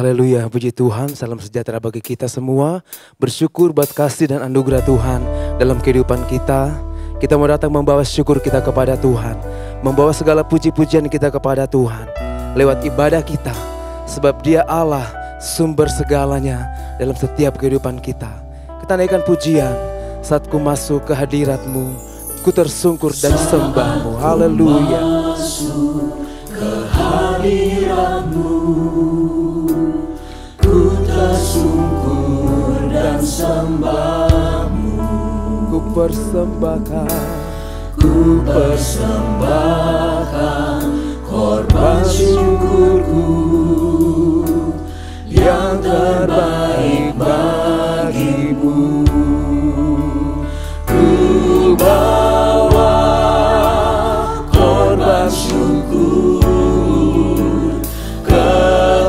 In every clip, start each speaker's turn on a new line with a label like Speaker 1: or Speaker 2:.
Speaker 1: Haleluya, puji Tuhan, salam sejahtera bagi kita semua. Bersyukur buat kasih dan anugerah Tuhan dalam kehidupan kita. Kita mau datang membawa syukur kita kepada Tuhan, membawa segala puji-pujian kita kepada Tuhan lewat ibadah kita. Sebab Dia Allah, sumber segalanya dalam setiap kehidupan kita. Kita naikkan pujian, saat ku masuk ke hadirat-Mu, ku tersungkur dan sembah-Mu. Haleluya.
Speaker 2: Ke hadirat-Mu, ku tersungkur dan sembah-Mu.
Speaker 1: Ku persembahkan
Speaker 2: korban syukurku yang terbaik bagimu. Ku bawa korban syukur ke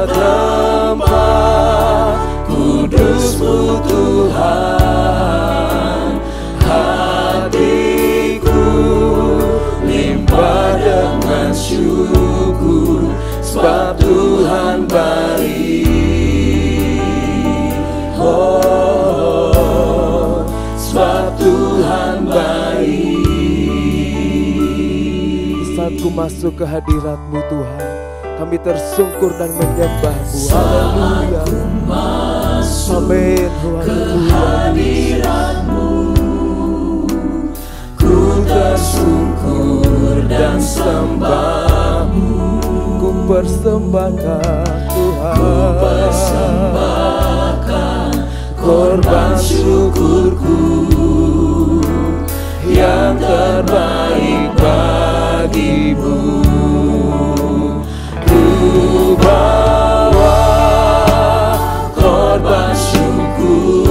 Speaker 2: tempat kudus-Mu Tuhan. Hatiku limpah dengan syukur, sebab Tuhan baik. Oh, sebab Tuhan baik.
Speaker 1: Saat ku masuk ke hadirat-Mu Tuhan, kami tersungkur dan menyembah-Mu. Haleluya. Amin.
Speaker 2: Hadirat-Mu, ku tersungkur dan sembah-Mu.
Speaker 1: Ku persembahkan Tuhan,
Speaker 2: ku persembahkan korban syukurku yang terbaik bagimu. Ku bawa korban syukur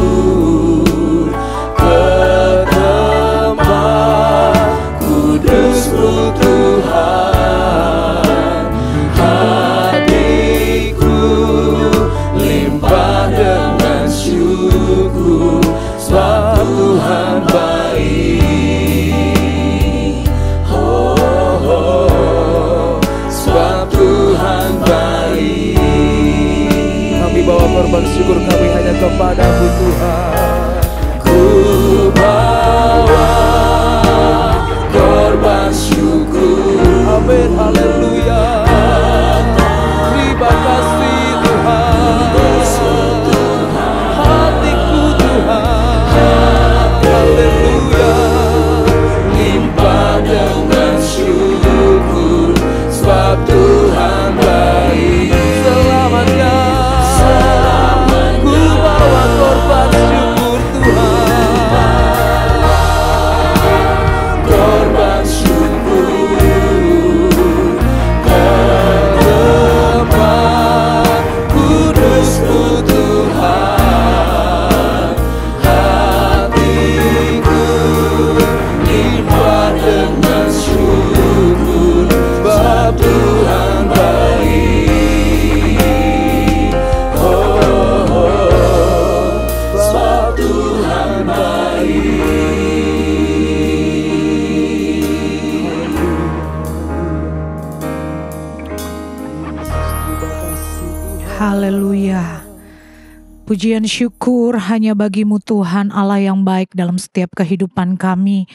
Speaker 2: ke tempat kudus-Mu Tuhan. Hatiku limpah dengan syukur, sebab Tuhan baik. Oh, sebab Tuhan baik.
Speaker 1: kami bawa korban syukur kami hanya kepada-Mu Tuhan.
Speaker 2: Ku bawa korban syukur.
Speaker 1: Amin. Haleluya. Terima kasih Tuhan. Hatiku Tuhan. Haleluya.
Speaker 2: Limpah dengan syukur, sebab Tuhan baik.
Speaker 1: Selamatkan. Ku bawa korban syukur Tuhan.
Speaker 2: Korban syukur ke tempat kudus-Mu Tuhan. Hatiku limpah dengan syukur, sebab Tuhan baik. Oh, sebab Tuhan baik.
Speaker 3: Haleluya. Pujian syukur hanya bagi-Mu Tuhan, Allah yang baik dalam setiap kehidupan kami.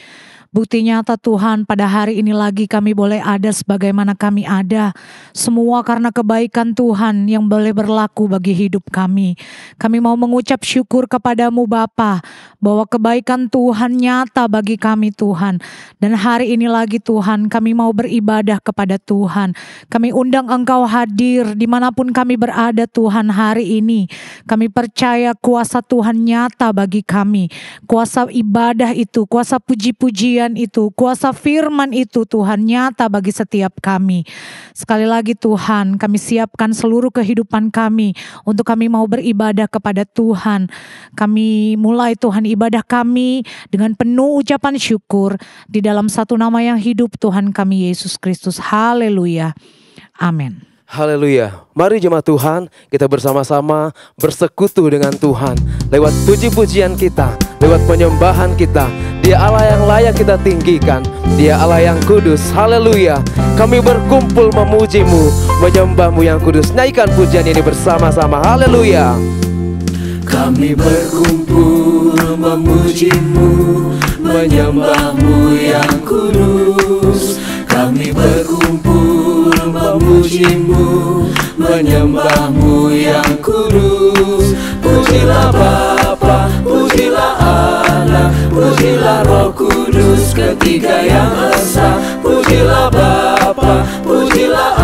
Speaker 3: Bukti nyata Tuhan, pada hari ini lagi kami boleh ada sebagaimana kami ada. Semua karena kebaikan Tuhan yang boleh berlaku bagi hidup kami. Kami mau mengucap syukur kepada-Mu Bapa, bahwa kebaikan Tuhan nyata bagi kami Tuhan. Dan hari ini lagi Tuhan, kami mau beribadah kepada Tuhan. Kami undang Engkau hadir dimanapun kami berada Tuhan hari ini. Kami percaya kuasa Tuhan nyata bagi kami. Kuasa ibadah itu, kuasa puji-pujian itu, kuasa firman itu Tuhan nyata bagi setiap kami. Sekali lagi Tuhan, kami siapkan seluruh kehidupan kami untuk kami mau beribadah kepada Tuhan. Kami mulai Tuhan ibadah kami dengan penuh ucapan syukur di dalam satu nama yang hidup Tuhan kami Yesus Kristus. Haleluya. Amin.
Speaker 1: Haleluya. Mari jemaat Tuhan, kita bersama-sama bersekutu dengan Tuhan lewat puji-pujian kita lewat penyembahan kita. Dia Allah yang layak kita tinggikan, Dia Allah yang kudus. Haleluya. Kami berkumpul memuji-Mu, menyembah-Mu yang kudus. Nyanyikan pujian ini bersama-sama. Haleluya.
Speaker 2: Kami berkumpul memuji-Mu, menyembah-Mu yang kudus. Kami berkumpul memuji-Mu, menyembah-Mu yang kudus. Pujilah Bapa, pujilah Anak, pujilah Roh Kudus, ketiga yang esa. Pujilah Bapa, pujilah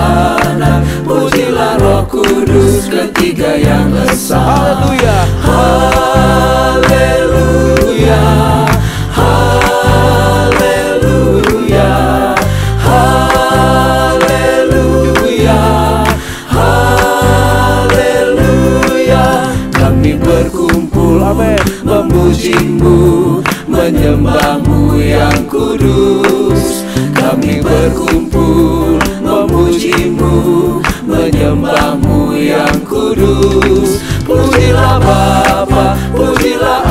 Speaker 2: Anak, pujilah Roh Kudus, ketiga yang esa.
Speaker 1: Haleluya.
Speaker 2: Haleluya. Haleluya. Haleluya. Haleluya. Kami berkumpul, amin, memuji-Mu, menyembah-Mu yang kudus. Kami berkumpul memuji-Mu, menyembah-Mu yang kudus. Pujilah Bapa, pujilah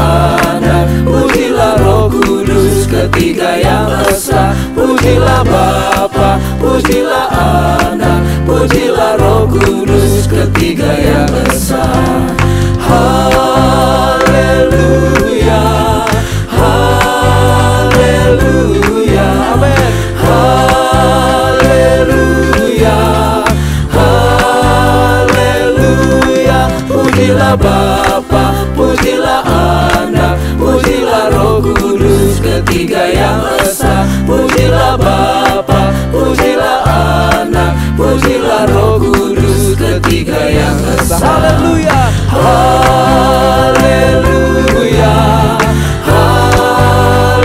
Speaker 2: Anak, pujilah Roh Kudus, ketiga yang esa. Pujilah Bapa, pujilah Anak, pujilah Roh Kudus, ketiga yang esa. Haleluya. Haleluya.
Speaker 1: Amin.
Speaker 2: Haleluya. Haleluya. Pujilah Bapa, pujilah Anak, pujilah Roh Kudus, ketiga yang esa. Pujilah Bapa, pujilah Anak, pujilah Roh Kudus, ketiga yang esa.
Speaker 1: Haleluya.
Speaker 2: Haleluya.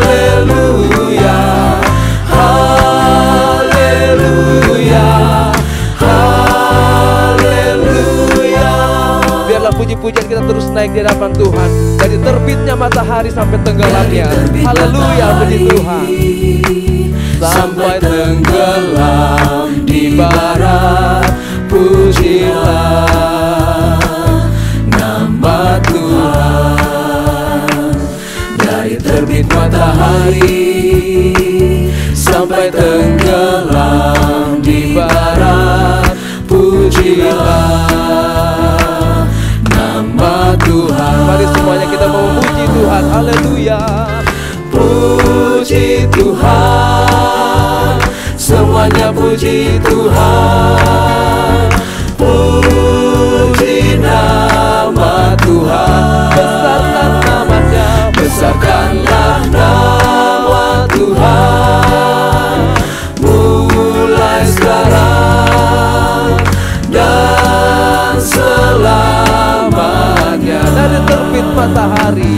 Speaker 2: Haleluya. Haleluya. Haleluya.
Speaker 1: Biarlah puji-pujian kita terus naik di hadapan Tuhan, dari terbitnya matahari sampai tenggelamnya. Haleluya, puji Tuhan.
Speaker 2: Sampai tenggelam di barat, pujilah nama Tuhan. Dari terbit matahari sampai tenggelam di barat, pujilah nama Tuhan.
Speaker 1: Mari semuanya kita memuji Tuhan. Haleluya.
Speaker 2: Puji Tuhan, semuanya puji Tuhan. Puji nama Tuhan.
Speaker 1: Besarkan namanya.
Speaker 2: Besarkanlah nama Tuhan, mulai sekarang dan selamanya.
Speaker 1: Dari terbit matahari,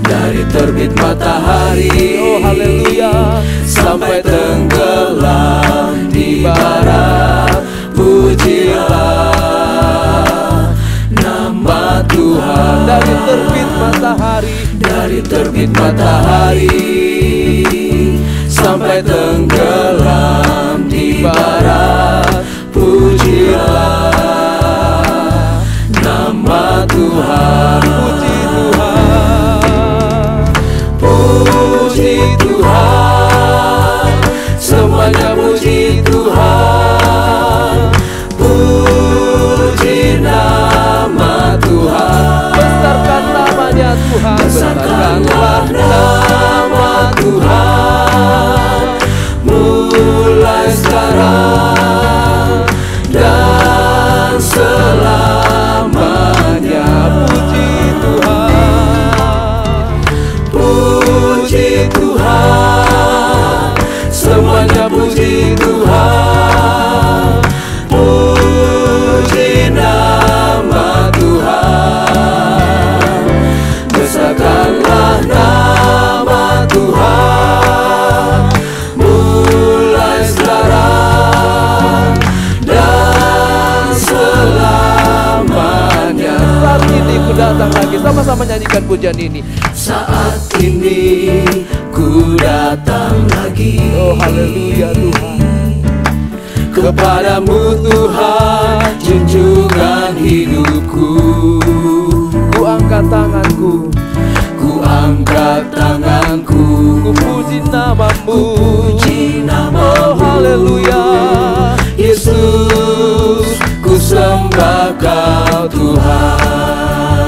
Speaker 2: dari terbit matahari,
Speaker 1: oh haleluya,
Speaker 2: sampai tenggelam di barat, pujilah nama Tuhan.
Speaker 1: dari terbit matahari,
Speaker 2: dari terbit matahari sampai tenggelam di barat, pujilah nama Tuhan.
Speaker 1: puji Tuhan.
Speaker 2: Puji Tuhan, semuanya puji Tuhan. Puji nama Tuhan.
Speaker 1: Besarkan namanya Tuhan.
Speaker 2: Besarkanlah nama Tuhan, mulai sekarang dan selamanya. Puji Tuhan, puji Tuhan, semuanya puji Tuhan. Puji nama Tuhan. Besarkanlah nama Tuhan, mulai sekarang dan selamanya.
Speaker 1: Saat ini ku datang lagi, sama-sama nyanyikan pujian ini.
Speaker 2: Saat ini ku datang lagi.
Speaker 1: Oh haleluya Tuhan.
Speaker 2: Kepadamu Tuhan, junjungan hidupku.
Speaker 1: Ku angkat tanganku,
Speaker 2: Ku angkat Tuhan.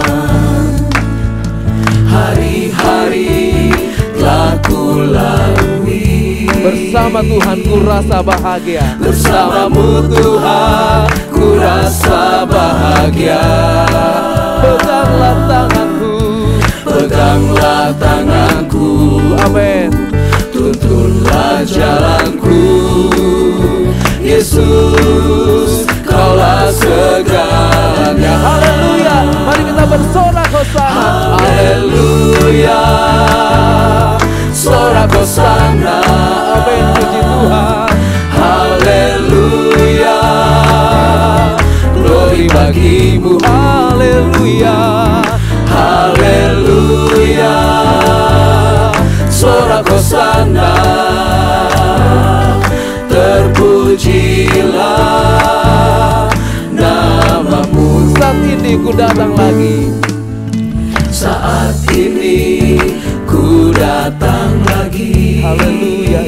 Speaker 2: Hari-hari telah ku lalui,
Speaker 1: bersama Tuhan ku rasa bahagia.
Speaker 2: bersamamu Tuhan ku rasa bahagia.
Speaker 1: Peganglah tanganku,
Speaker 2: Peganglah tanganku,
Speaker 1: amin.
Speaker 2: tuntunlah jalanku. Yesus, Kaulah segalanya.
Speaker 1: Haleluya, mari kita bersorak hosana.
Speaker 2: Haleluya, sorak hosana.
Speaker 1: Amin, puji Tuhan.
Speaker 2: Haleluya, glory bagimu.
Speaker 1: Haleluya,
Speaker 2: Haleluya, sorak hosana. Terpujilah namamu.
Speaker 1: saat ini ku datang lagi.
Speaker 2: Saat ini ku datang lagi.
Speaker 1: Haleluya,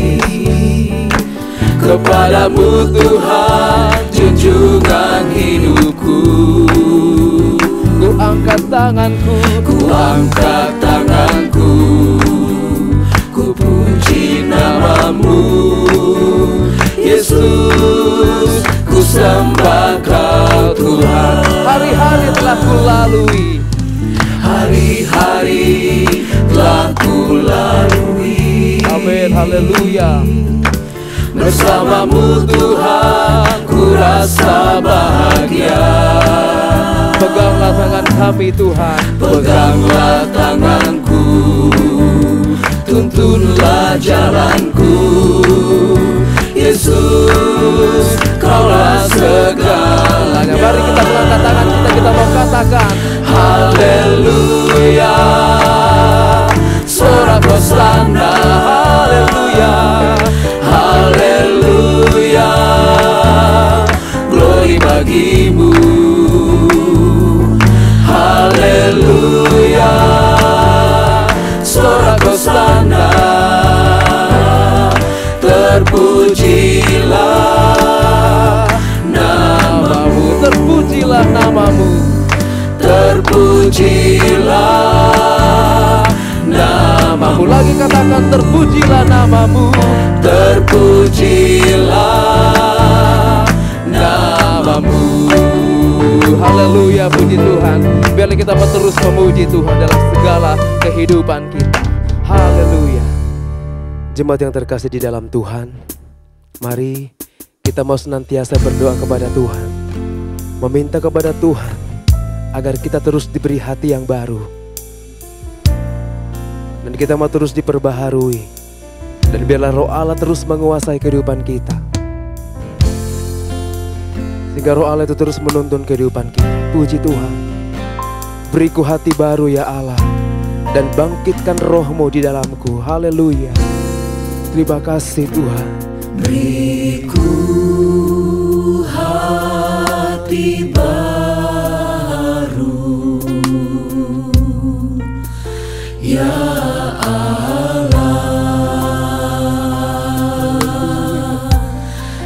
Speaker 2: Kepadamu Tuhan, junjungan hidupku.
Speaker 1: ku angkat tanganku,
Speaker 2: Ku angkat tanganku, ku puji namamu. Yesus, ku sembah Kau Tuhan.
Speaker 1: hari-hari telah ku lalui.
Speaker 2: Hari-hari telah ku lalui,
Speaker 1: Amin, haleluya.
Speaker 2: bersamamu Tuhan ku rasa bahagia.
Speaker 1: Peganglah tangan kami Tuhan.
Speaker 2: Peganglah tanganku, tuntunlah jalanku. Yesus, Kaulah segalanya.
Speaker 1: Mari kita mengangkat tangan kita mau katakan
Speaker 2: Haleluya, sorak hosana.
Speaker 1: haleluya.
Speaker 2: Haleluya, glory bagimu. Haleluya, sorak hosana. Terpujilah namamu.
Speaker 1: Terpujilah namamu.
Speaker 2: Terpujilah namamu.
Speaker 1: Lagi katakan terpujilah namamu.
Speaker 2: Terpujilah namamu.
Speaker 1: Haleluya, puji Tuhan. Biarlah kita terus memuji Tuhan dalam segala kehidupan kita. Haleluya. Jemaat yang terkasih di dalam Tuhan, mari kita mau senantiasa berdoa kepada Tuhan, meminta kepada Tuhan agar kita terus diberi hati yang baru, dan kita mau terus diperbaharui, dan biarlah Roh Allah terus menguasai kehidupan kita, sehingga Roh Allah itu terus menuntun kehidupan kita. Puji Tuhan. Beriku hati baru ya Allah, dan bangkitkan Roh-Mu di dalamku. Haleluya. Terima kasih Tuhan.
Speaker 2: Beriku hati baru ya Allah,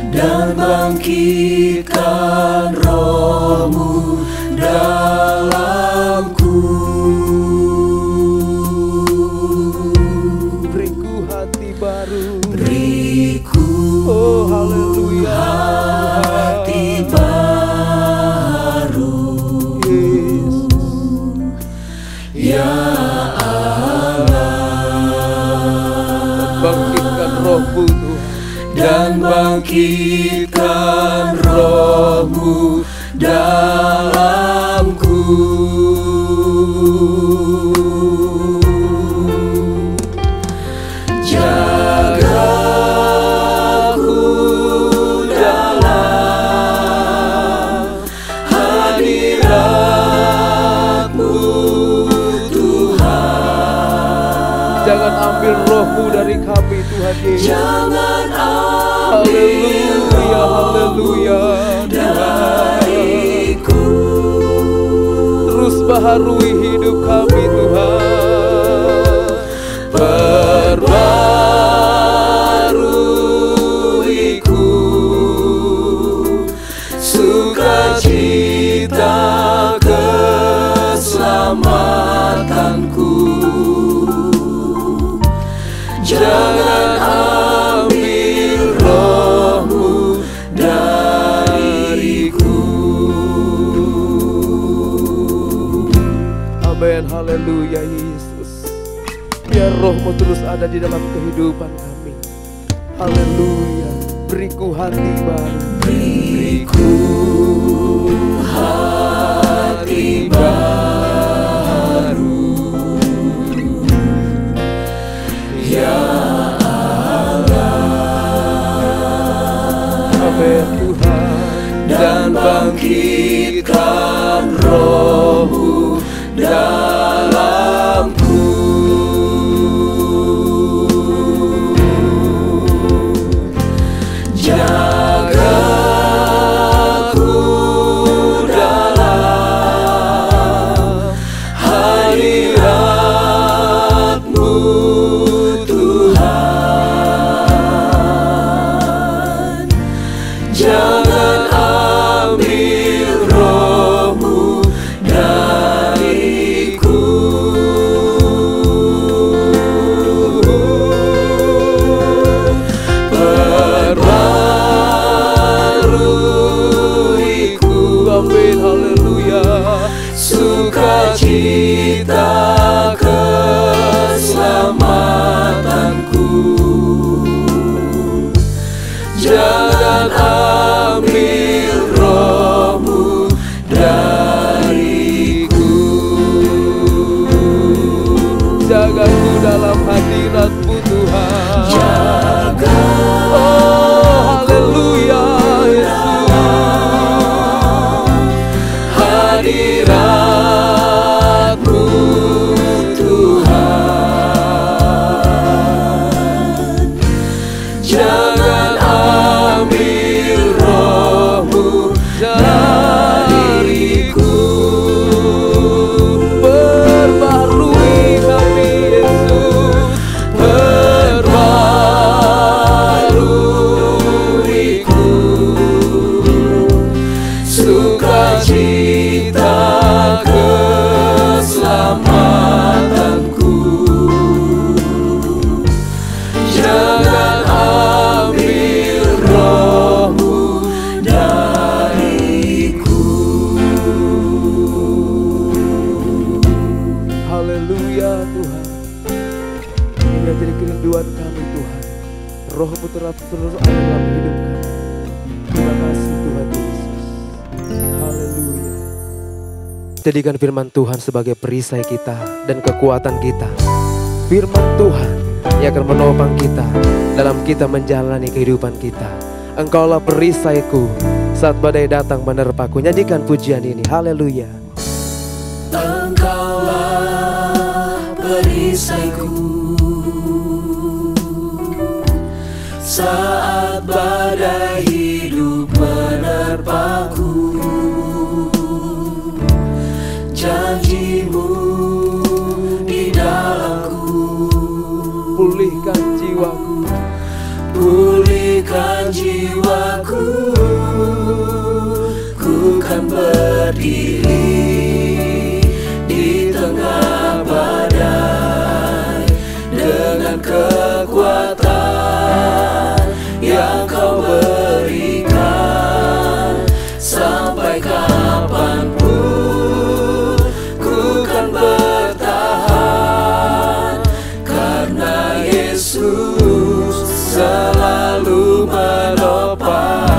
Speaker 2: dan bangkitkan Roh-Mu dalamku.
Speaker 1: Beriku hati baru.
Speaker 2: Beriku
Speaker 1: Oh haleluya.
Speaker 2: hati baru ya Allah,
Speaker 1: Bangkitkan Roh-Mu Tuhan,
Speaker 2: dan bangkitkan Roh-Mu dalamku. Jaga aku dalam hadirat-Mu Tuhan.
Speaker 1: jangan ambil Roh-Mu dari kami Tuhan Yesus.
Speaker 2: Jangan
Speaker 1: Haleluya, haleluya
Speaker 2: dariku.
Speaker 1: Terus baharui hidup kami Tuhan.
Speaker 2: Perbaharuiku sukacita
Speaker 1: Amin, haleluya Yesus. Biar rohmu terus ada di dalam kehidupan kami. Haleluya. Beriku hati baru.
Speaker 2: Beriku hati baru, ya Allah.
Speaker 1: Amin Tuhan.
Speaker 2: Dan bangkitkan roh-Mu dalamku. Jagaku dalam hadirat-Mu Tuhan. Jangan ambil roh-Mu dariku. Perbaharuiku,
Speaker 1: Amin, haleluya.
Speaker 2: sukacita keselamatanku. Jangan ambil roh-Mu dariku.
Speaker 1: Jagaku dalam hadirat-Mu Tuhan.
Speaker 2: Jaga
Speaker 1: Oh, haleluya Yesus.
Speaker 2: hadirat-Mu Tuhan. Jangan ambil roh-Mu dariku.
Speaker 1: Perbarui kami Yesus.
Speaker 2: Perbaharuiku sukacita keselamatanku. Jangan ambil roh-Mu dariku.
Speaker 1: Haleluya Tuhan. Ini menjadi kerinduan kami Tuhan. Roh-Mu terus ada dalam hidup kami. Terima kasih Tuhan Yesus. Haleluya. Jadikan firman Tuhan sebagai perisai kita dan kekuatan kita. Firman Tuhan yang akan menopang kita dalam kita menjalani kehidupan kita. Engkaulah perisaiku saat badai datang menerpaku. Nyanyikan pujian ini. Haleluya.
Speaker 2: Engkaulah perisaiku saat badai hidup menerpaku. Janji-Mu di dalamku,
Speaker 1: Pulihkan jiwaku.
Speaker 2: pulihkan jiwaku. Ku kan berdiri di tengah badai dengan kekuatan yang Kau berikan. Sampai kapanpun ku kan bertahan, karena Yesus selalu menopang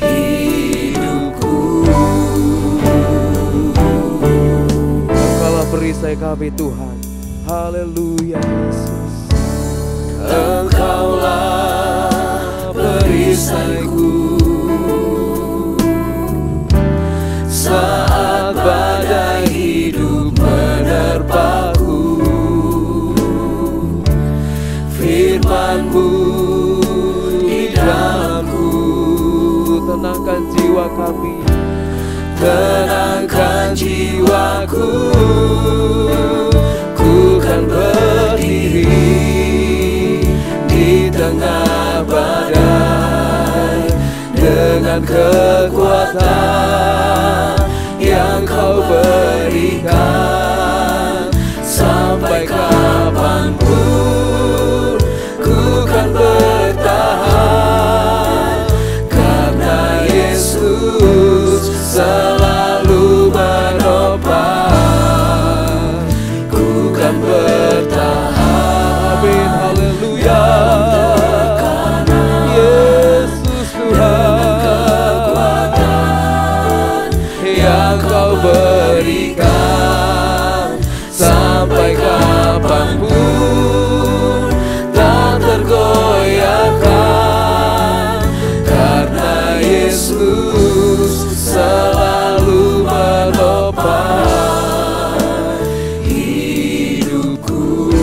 Speaker 2: hidupku.
Speaker 1: Engkaulah perisai kami Tuhan. Haleluya Yesus.
Speaker 2: Engkaulah perisaiku saat badai hidup menerpaku. Firman-Mu di dalamku,
Speaker 1: Tenangkan jiwa kami.
Speaker 2: tenangkan jiwaku. Ku kan berdiri di tengah badai dengan kekuatan yang Kau berikan. Sampai kapanpun ku kan bertahan, karena Yesus selalu menopang pun tak tergoyahkan, karena Yesus selalu menopang hidupku.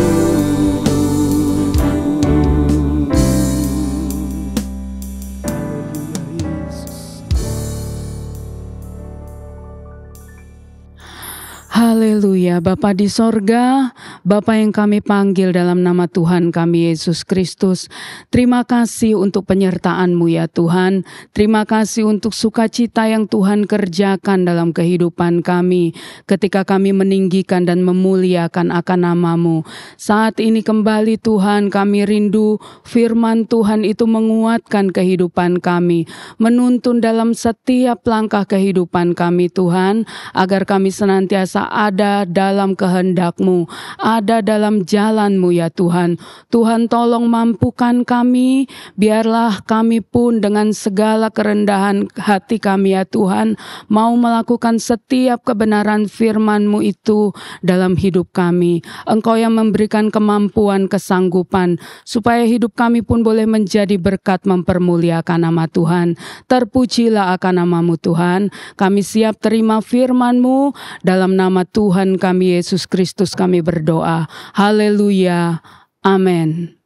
Speaker 4: Haleluya, Bapa di sorga, Bapa yang kami panggil dalam nama Tuhan kami Yesus Kristus. Terima kasih untuk penyertaan-Mu ya Tuhan. Terima kasih untuk sukacita yang Tuhan kerjakan dalam kehidupan kami ketika kami meninggikan dan memuliakan akan nama-Mu. Saat ini kembali Tuhan, kami rindu firman Tuhan itu menguatkan kehidupan kami, menuntun dalam setiap langkah kehidupan kami Tuhan, agar kami senantiasa ada dalam kehendak-Mu, ada dalam jalan-Mu ya Tuhan. Tuhan tolong mampukan kami, biarlah kami pun dengan segala kerendahan hati kami ya Tuhan, mau melakukan setiap kebenaran firman-Mu itu dalam hidup kami. Engkau yang memberikan kemampuan, kesanggupan, supaya hidup kami pun boleh menjadi berkat mempermuliakan nama Tuhan. Terpujilah akan nama-Mu Tuhan. Kami siap terima firman-Mu, dalam nama Tuhan kami Yesus Kristus kami berdoa. Haleluya. Amin.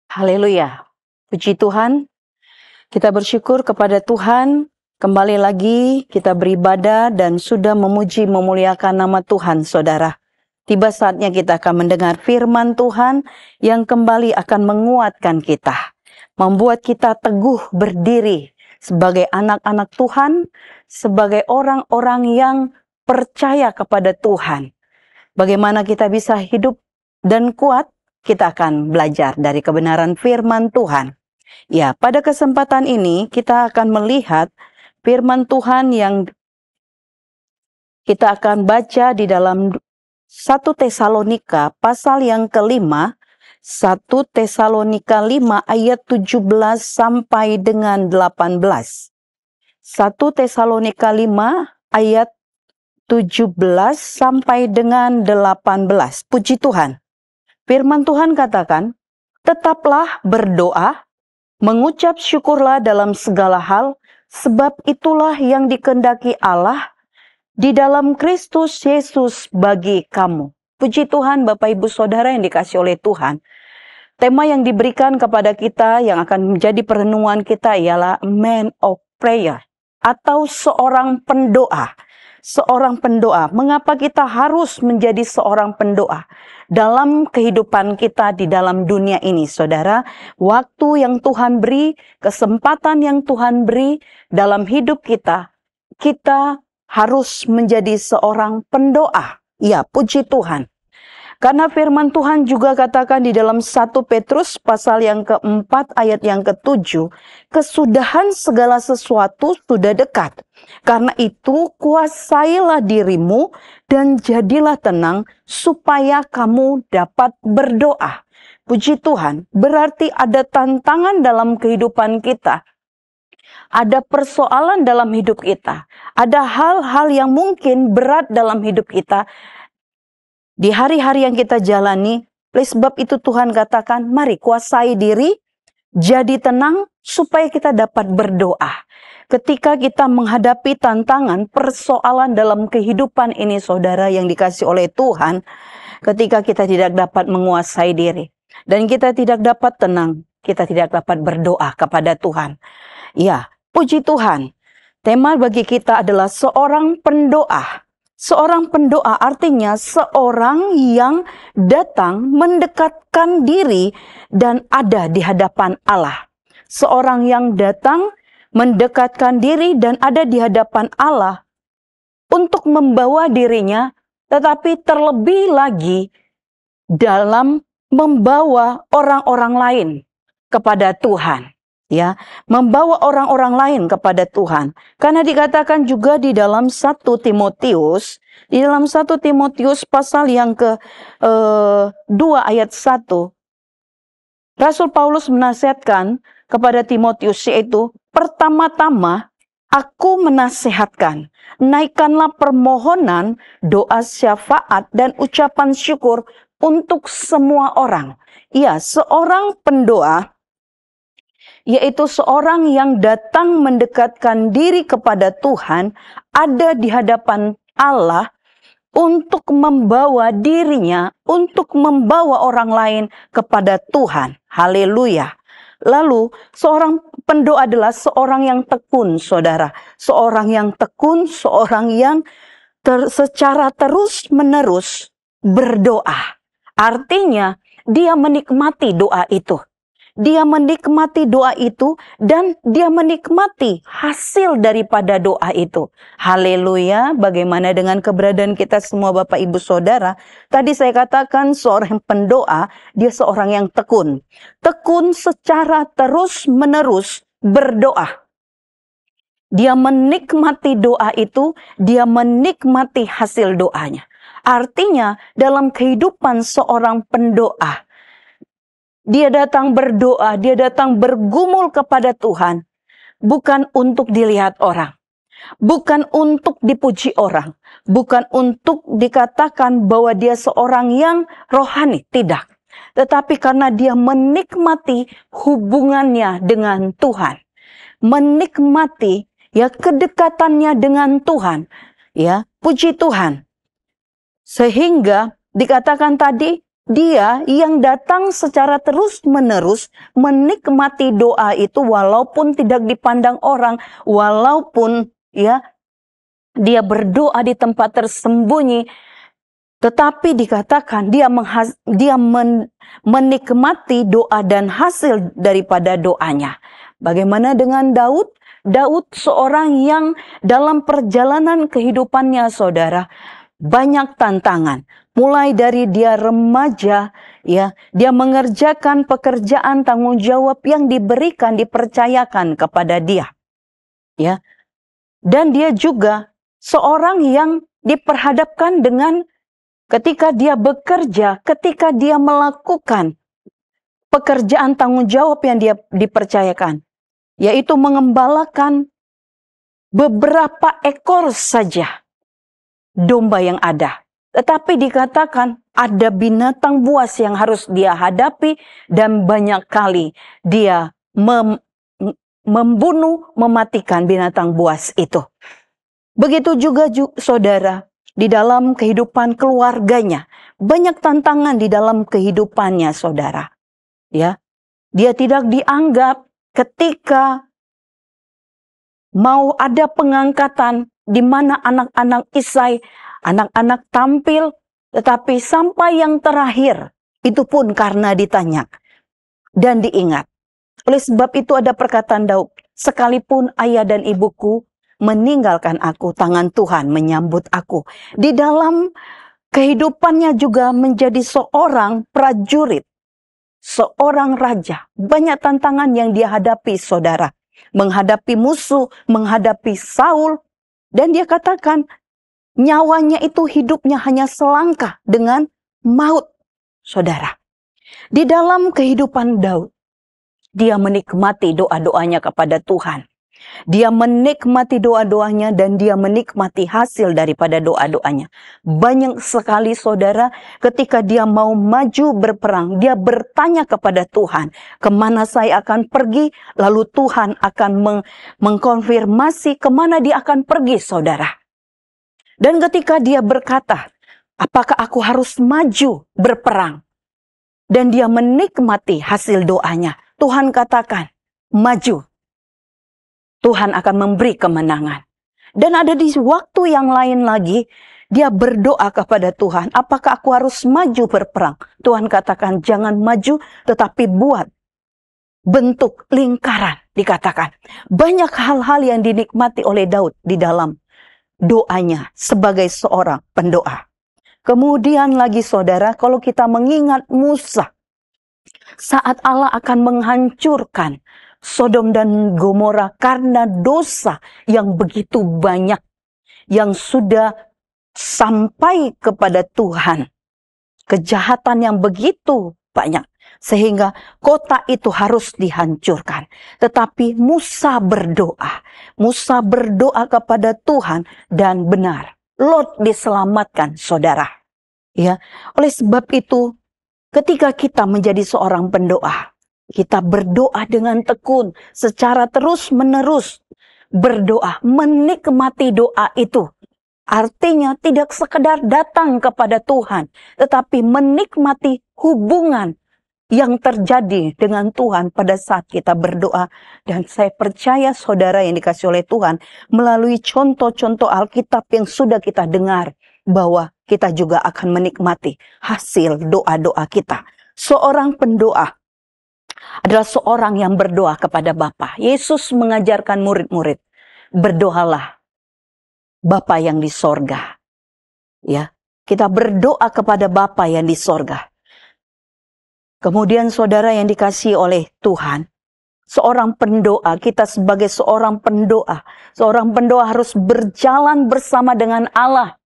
Speaker 5: Haleluya. Puji Tuhan. Kita bersyukur kepada Tuhan. Kembali lagi kita beribadah dan sudah memuji memuliakan nama Tuhan, saudara. Tiba saatnya kita akan mendengar firman Tuhan yang kembali akan menguatkan kita, membuat kita teguh berdiri sebagai anak-anak Tuhan, sebagai orang-orang yang percaya kepada Tuhan. Bagaimana kita bisa hidup dan kuat, kita akan belajar dari kebenaran firman Tuhan. Ya, pada kesempatan ini kita akan melihat firman Tuhan yang kita akan baca di dalam 1 Tesalonika pasal yang ke-5, 1 Tesalonika 5 ayat 17 sampai dengan 18. 1 Tesalonika 5 ayat 17 sampai dengan 18. Puji Tuhan. Firman Tuhan katakan, tetaplah berdoa, mengucap syukurlah dalam segala hal, sebab itulah yang dikehendaki Allah di dalam Kristus Yesus bagi kamu. Puji Tuhan, Bapak Ibu Saudara yang dikasihi oleh Tuhan. Tema yang diberikan kepada kita yang akan menjadi perenungan kita ialah man of prayer, atau seorang pendoa. Seorang pendoa. Mengapa kita harus menjadi seorang pendoa dalam kehidupan kita di dalam dunia ini, saudara? Waktu yang Tuhan beri, kesempatan yang Tuhan beri dalam hidup kita, kita harus menjadi seorang pendoa. Ya, puji Tuhan. Karena firman Tuhan juga katakan di dalam 1 Petrus pasal yang ke-4 ayat yang ke-7, kesudahan segala sesuatu sudah dekat. Karena itu kuasailah dirimu dan jadilah tenang supaya kamu dapat berdoa. Puji Tuhan, berarti ada tantangan dalam kehidupan kita. Ada persoalan dalam hidup kita. Ada hal-hal yang mungkin berat dalam hidup kita. Di hari-hari yang kita jalani, oleh sebab itu Tuhan katakan, mari kuasai diri, jadi tenang, supaya kita dapat berdoa. Ketika kita menghadapi tantangan, persoalan dalam kehidupan ini, saudara yang dikasih oleh Tuhan, ketika kita tidak dapat menguasai diri, dan kita tidak dapat tenang, kita tidak dapat berdoa kepada Tuhan. Ya, puji Tuhan, tema bagi kita adalah seorang pendoa. Seorang pendoa artinya seorang yang datang mendekatkan diri dan ada di hadapan Allah. Seorang yang datang mendekatkan diri dan ada di hadapan Allah untuk membawa dirinya, tetapi terlebih lagi dalam membawa orang-orang lain kepada Tuhan. Ya, membawa orang-orang lain kepada Tuhan. Karena dikatakan juga di dalam 1 Timotius, pasal yang ke-2 ayat 1, Rasul Paulus menasihatkan kepada Timotius, yaitu pertama-tama aku menasihatkan, naikkanlah permohonan, doa syafaat dan ucapan syukur untuk semua orang. Ya, seorang pendoa, yaitu seorang yang datang mendekatkan diri kepada Tuhan, ada di hadapan Allah untuk membawa dirinya, untuk membawa orang lain kepada Tuhan. Haleluya. Lalu seorang pendoa adalah seorang yang tekun, saudara. Seorang yang tekun, seorang yang secara terus-menerus berdoa. Artinya dia menikmati doa itu. Dia menikmati doa itu dan dia menikmati hasil daripada doa itu. Haleluya. Bagaimana dengan keberadaan kita semua Bapak Ibu Saudara? Tadi saya katakan seorang pendoa, dia seorang yang tekun. Tekun secara terus-menerus berdoa. Dia menikmati doa itu, dia menikmati hasil doanya. Artinya dalam kehidupan seorang pendoa, dia datang berdoa, dia datang bergumul kepada Tuhan. Bukan untuk dilihat orang. Bukan untuk dipuji orang. Bukan untuk dikatakan bahwa dia seorang yang rohani. Tidak. Tetapi karena dia menikmati hubungannya dengan Tuhan. Menikmati ya kedekatannya dengan Tuhan. Ya, puji Tuhan. Sehingga dikatakan tadi, dia yang datang secara terus-menerus menikmati doa itu walaupun tidak dipandang orang, walaupun ya dia berdoa di tempat tersembunyi, tetapi dikatakan dia menikmati doa dan hasil daripada doanya. Bagaimana dengan Daud? Daud seorang yang dalam perjalanan kehidupannya, saudara, banyak tantangan. Mulai dari dia remaja, ya, dia mengerjakan pekerjaan tanggung jawab yang diberikan, dipercayakan kepada dia. Ya. Dan dia juga seorang yang diperhadapkan dengan ketika dia bekerja, ketika dia melakukan pekerjaan tanggung jawab yang dia dipercayakan, yaitu mengembalakan beberapa ekor saja domba yang ada. Tetapi dikatakan ada binatang buas yang harus dia hadapi dan banyak kali dia membunuh, mematikan binatang buas itu. Begitu juga saudara, di dalam kehidupan keluarganya, banyak tantangan di dalam kehidupannya, saudara. Ya, dia tidak dianggap ketika mau ada pengangkatan di mana anak-anak Isai, anak-anak tampil, tetapi sampai yang terakhir, itu pun karena ditanya dan diingat. Oleh sebab itu ada perkataan Daud, sekalipun ayah dan ibuku meninggalkan aku, tangan Tuhan menyambut aku. Di dalam kehidupannya juga menjadi seorang prajurit, seorang raja. Banyak tantangan yang dia hadapi, saudara. Menghadapi musuh, menghadapi Saul. Dan dia katakan, nyawanya itu hidupnya hanya selangkah dengan maut, saudara. Di dalam kehidupan Daud, dia menikmati doa-doanya kepada Tuhan. Dia menikmati doa-doanya dan dia menikmati hasil daripada doa-doanya. Banyak sekali saudara, ketika dia mau maju berperang, dia bertanya kepada Tuhan, kemana saya akan pergi? Lalu Tuhan akan mengkonfirmasi kemana dia akan pergi, saudara. Dan ketika dia berkata, apakah aku harus maju berperang? Dan dia menikmati hasil doanya. Tuhan katakan, maju. Tuhan akan memberi kemenangan. Dan ada di waktu yang lain lagi, dia berdoa kepada Tuhan, apakah aku harus maju berperang? Tuhan katakan, jangan maju, tetapi buat bentuk lingkaran, dikatakan. Banyak hal-hal yang dinikmati oleh Daud di dalam doanya sebagai seorang pendoa. Kemudian lagi saudara, kalau kita mengingat Musa, saat Allah akan menghancurkan Sodom dan Gomora karena dosa yang begitu banyak yang sudah sampai kepada Tuhan. Kejahatan yang begitu banyak sehingga kota itu harus dihancurkan. Tetapi Musa berdoa. Musa berdoa kepada Tuhan dan benar. Lot diselamatkan, saudara. Ya, oleh sebab itu ketika kita menjadi seorang pendoa, kita berdoa dengan tekun, secara terus-menerus berdoa, menikmati doa itu. Artinya tidak sekedar datang kepada Tuhan, tetapi menikmati hubungan yang terjadi dengan Tuhan pada saat kita berdoa. Dan saya percaya saudara yang dikasih oleh Tuhan, melalui contoh-contoh Alkitab yang sudah kita dengar, bahwa kita juga akan menikmati hasil doa-doa kita. Seorang pendoa adalah seorang yang berdoa kepada Bapa. Yesus mengajarkan murid-murid, berdoalah Bapa yang di sorga. Ya, kita berdoa kepada Bapa yang di sorga. Kemudian saudara yang dikasihi oleh Tuhan, seorang pendoa, kita sebagai seorang pendoa harus berjalan bersama dengan Allah.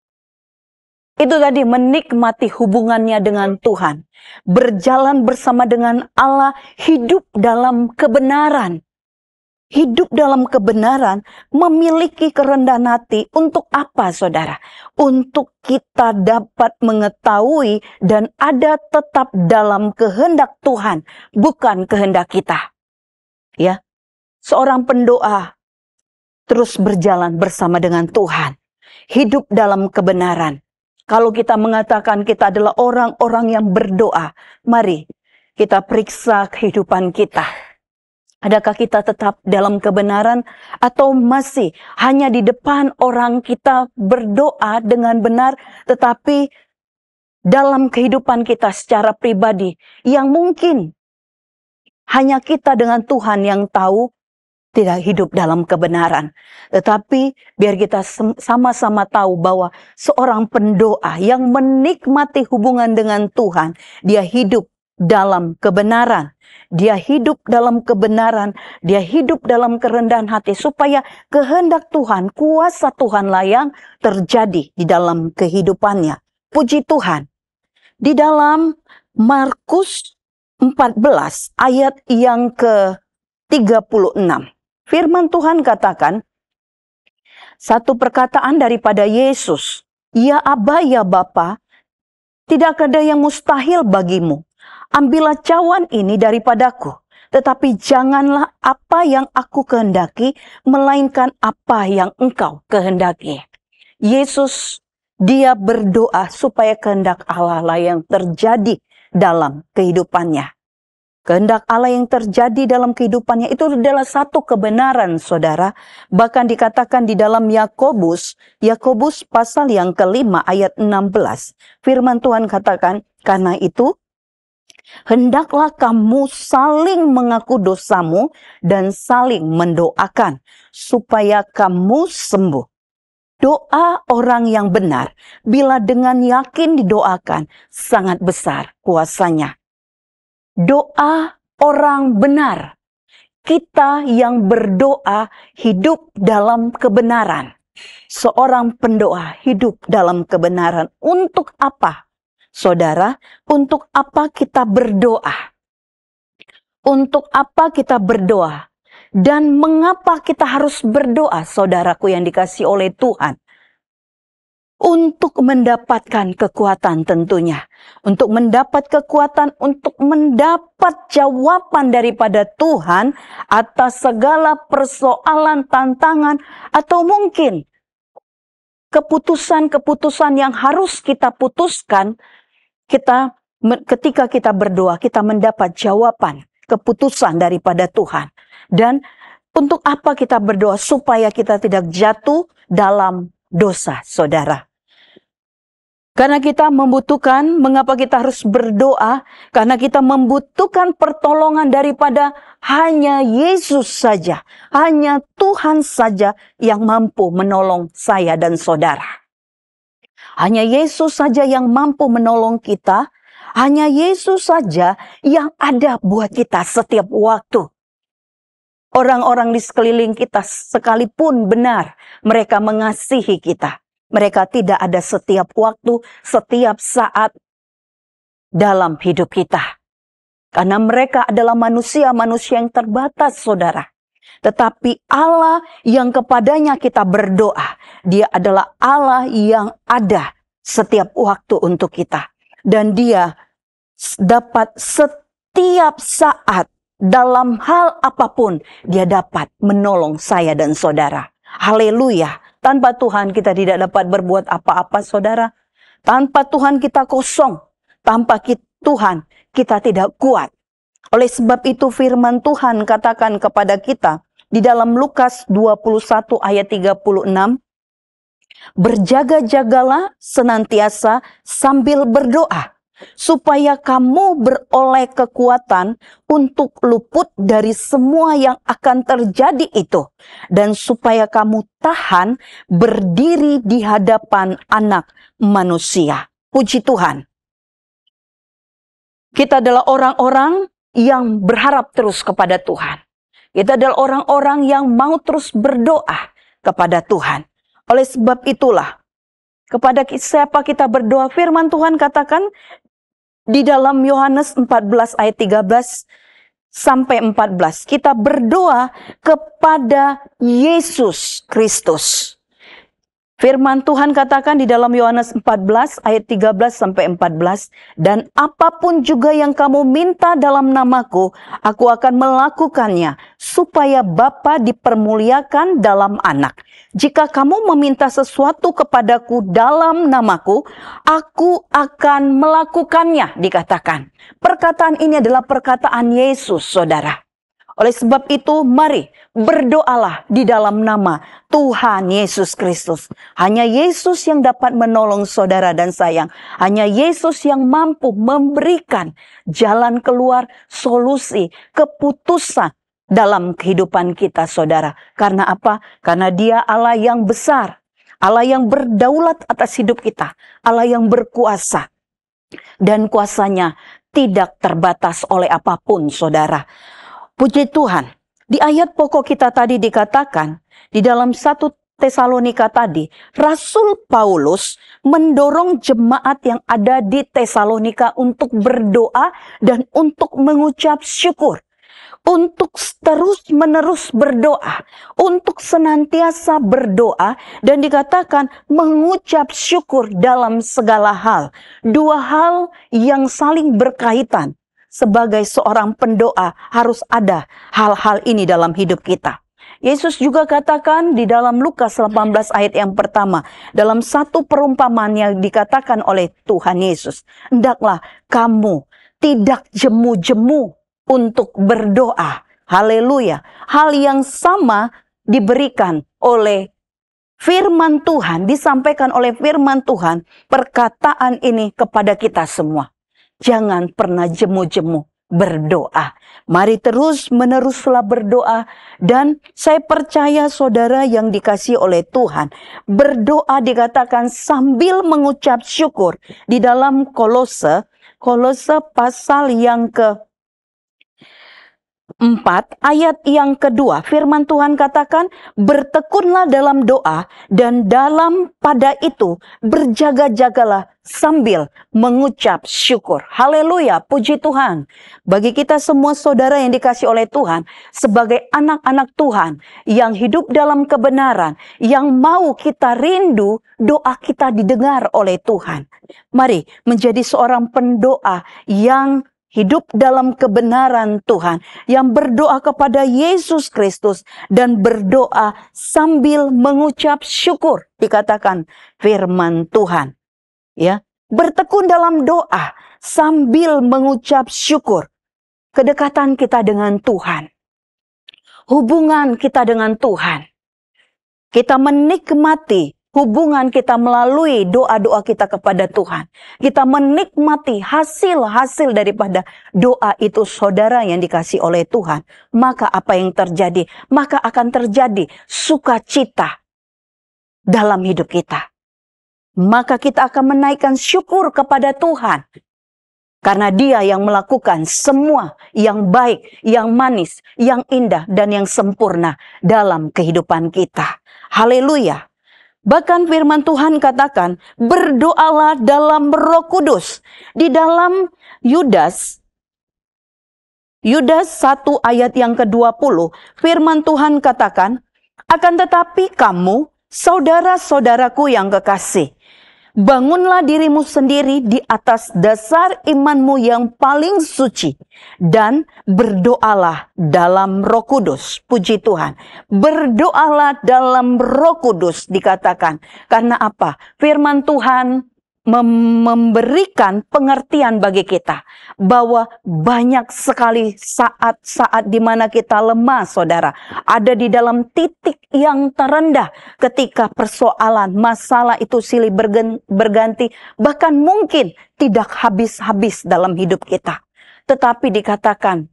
Speaker 5: Itu tadi, menikmati hubungannya dengan Tuhan. Berjalan bersama dengan Allah, hidup dalam kebenaran. Hidup dalam kebenaran, memiliki kerendahan hati. Untuk apa, saudara? Untuk kita dapat mengetahui dan ada tetap dalam kehendak Tuhan, bukan kehendak kita. Ya, seorang pendoa terus berjalan bersama dengan Tuhan. Hidup dalam kebenaran. Kalau kita mengatakan kita adalah orang-orang yang berdoa, mari kita periksa kehidupan kita. Adakah kita tetap dalam kebenaran atau masih hanya di depan orang kita berdoa dengan benar, tetapi dalam kehidupan kita secara pribadi yang mungkin hanya kita dengan Tuhan yang tahu, tidak hidup dalam kebenaran. Tetapi biar kita sama-sama tahu bahwa seorang pendoa yang menikmati hubungan dengan Tuhan, dia hidup dalam kebenaran. Dia hidup dalam kebenaran, dia hidup dalam kerendahan hati supaya kehendak Tuhan, kuasa Tuhanlah yang terjadi di dalam kehidupannya. Puji Tuhan. Di dalam Markus 14 ayat yang ke-36. Firman Tuhan katakan, satu perkataan daripada Yesus, "Ya Aba, ya Bapa, tidak ada yang mustahil bagimu. Ambillah cawan ini daripadaku, tetapi janganlah apa yang aku kehendaki, melainkan apa yang engkau kehendaki." Yesus, dia berdoa supaya kehendak Allah lah yang terjadi dalam kehidupannya. Kehendak Allah yang terjadi dalam kehidupannya itu adalah satu kebenaran, saudara. Bahkan dikatakan di dalam Yakobus pasal yang ke-5 ayat 16. Firman Tuhan katakan, karena itu hendaklah kamu saling mengaku dosamu dan saling mendoakan supaya kamu sembuh. Doa orang yang benar, bila dengan yakin didoakan, sangat besar kuasanya. Doa orang benar. Kita yang berdoa hidup dalam kebenaran. Seorang pendoa hidup dalam kebenaran. Untuk apa, saudara? Untuk apa kita berdoa? Untuk apa kita berdoa? Dan mengapa kita harus berdoa, saudaraku yang dikasihi oleh Tuhan? Untuk mendapatkan kekuatan tentunya. Untuk mendapat kekuatan, untuk mendapat jawaban daripada Tuhan atas segala persoalan, tantangan, atau mungkin keputusan-keputusan yang harus kita putuskan. Ketika kita berdoa, kita mendapat jawaban, keputusan daripada Tuhan. Dan untuk apa kita berdoa? Supaya kita tidak jatuh dalam dosa, saudara. Karena kita membutuhkan, mengapa kita harus berdoa? Karena kita membutuhkan pertolongan daripada hanya Yesus saja. Hanya Tuhan saja yang mampu menolong saya dan saudara. Hanya Yesus saja yang mampu menolong kita. Hanya Yesus saja yang ada buat kita setiap waktu. Orang-orang di sekeliling kita sekalipun benar mereka mengasihi kita, mereka tidak ada setiap waktu, setiap saat dalam hidup kita. Karena mereka adalah manusia-manusia yang terbatas, saudara. Tetapi Allah yang kepadanya kita berdoa, Dia adalah Allah yang ada setiap waktu untuk kita. Dan Dia dapat setiap saat, dalam hal apapun, Dia dapat menolong saya dan saudara. Haleluya. Tanpa Tuhan kita tidak dapat berbuat apa-apa, saudara. Tanpa Tuhan kita kosong. Tanpa Tuhan kita tidak kuat. Oleh sebab itu firman Tuhan katakan kepada kita di dalam Lukas 21 ayat 36. Berjaga-jagalah senantiasa sambil berdoa, supaya kamu beroleh kekuatan untuk luput dari semua yang akan terjadi itu, dan supaya kamu tahan berdiri di hadapan Anak Manusia. Puji Tuhan. Kita adalah orang-orang yang berharap terus kepada Tuhan. Kita adalah orang-orang yang mau terus berdoa kepada Tuhan. Oleh sebab itulah, kepada siapa kita berdoa, firman Tuhan katakan di dalam Yohanes 14 ayat 13 sampai 14. Kita berdoa kepada Yesus Kristus. Firman Tuhan katakan di dalam Yohanes 14 ayat 13 sampai 14. Dan apapun juga yang kamu minta dalam namaku, aku akan melakukannya, supaya Bapa dipermuliakan dalam Anak. Jika kamu meminta sesuatu kepadaku dalam namaku, aku akan melakukannya, dikatakan. Perkataan ini adalah perkataan Yesus, saudara. Oleh sebab itu, mari berdoalah di dalam nama Tuhan Yesus Kristus. Hanya Yesus yang dapat menolong saudara dan saya. Hanya Yesus yang mampu memberikan jalan keluar, solusi, keputusan dalam kehidupan kita, saudara. Karena apa? Karena Dia Allah yang besar, Allah yang berdaulat atas hidup kita, Allah yang berkuasa. Dan kuasanya tidak terbatas oleh apapun, saudara. Puji Tuhan, di ayat pokok kita tadi dikatakan, di dalam 1 Tesalonika tadi, Rasul Paulus mendorong jemaat yang ada di Tesalonika untuk berdoa dan untuk mengucap syukur. Untuk terus-menerus berdoa, untuk senantiasa berdoa, dan dikatakan mengucap syukur dalam segala hal. Dua hal yang saling berkaitan. Sebagai seorang pendoa harus ada hal-hal ini dalam hidup kita. Yesus juga katakan di dalam Lukas 18 ayat yang pertama, dalam satu perumpamaan yang dikatakan oleh Tuhan Yesus, hendaklah kamu tidak jemu-jemu untuk berdoa. Haleluya. Hal yang sama diberikan oleh firman Tuhan, disampaikan oleh firman Tuhan, perkataan ini kepada kita semua. Jangan pernah jemu-jemu berdoa. Mari terus meneruslah berdoa. Dan saya percaya saudara yang dikasihi oleh Tuhan, berdoa dikatakan sambil mengucap syukur. Di dalam Kolose pasal yang ke-4 ayat yang kedua, firman Tuhan katakan, bertekunlah dalam doa dan dalam pada itu berjaga-jagalah sambil mengucap syukur. Haleluya, puji Tuhan. Bagi kita semua saudara yang dikasihi oleh Tuhan, sebagai anak-anak Tuhan yang hidup dalam kebenaran, yang mau kita rindu doa kita didengar oleh Tuhan. Mari menjadi seorang pendoa yang hidup dalam kebenaran Tuhan, yang berdoa kepada Yesus Kristus dan berdoa sambil mengucap syukur, dikatakan firman Tuhan. Ya, bertekun dalam doa sambil mengucap syukur. Kedekatan kita dengan Tuhan, hubungan kita dengan Tuhan, kita menikmati hubungan kita melalui doa-doa kita kepada Tuhan. Kita menikmati hasil-hasil daripada doa itu, saudara yang dikasihi oleh Tuhan. Maka apa yang terjadi? Maka akan terjadi sukacita dalam hidup kita. Maka kita akan menaikkan syukur kepada Tuhan. Karena Dia yang melakukan semua yang baik, yang manis, yang indah, dan yang sempurna dalam kehidupan kita. Haleluya. Bahkan firman Tuhan katakan, berdoalah dalam Roh Kudus. Di dalam Yudas 1 ayat yang ke-20, firman Tuhan katakan, akan tetapi kamu, saudara-saudaraku yang kekasih, bangunlah dirimu sendiri di atas dasar imanmu yang paling suci, dan berdoalah dalam Roh Kudus. Puji Tuhan. Berdoalah dalam Roh Kudus dikatakan. Karena apa? Firman Tuhan memberikan pengertian bagi kita bahwa banyak sekali saat-saat di mana kita lemah, saudara, ada di dalam titik yang terendah ketika persoalan masalah itu silih berganti, bahkan mungkin tidak habis-habis dalam hidup kita. Tetapi dikatakan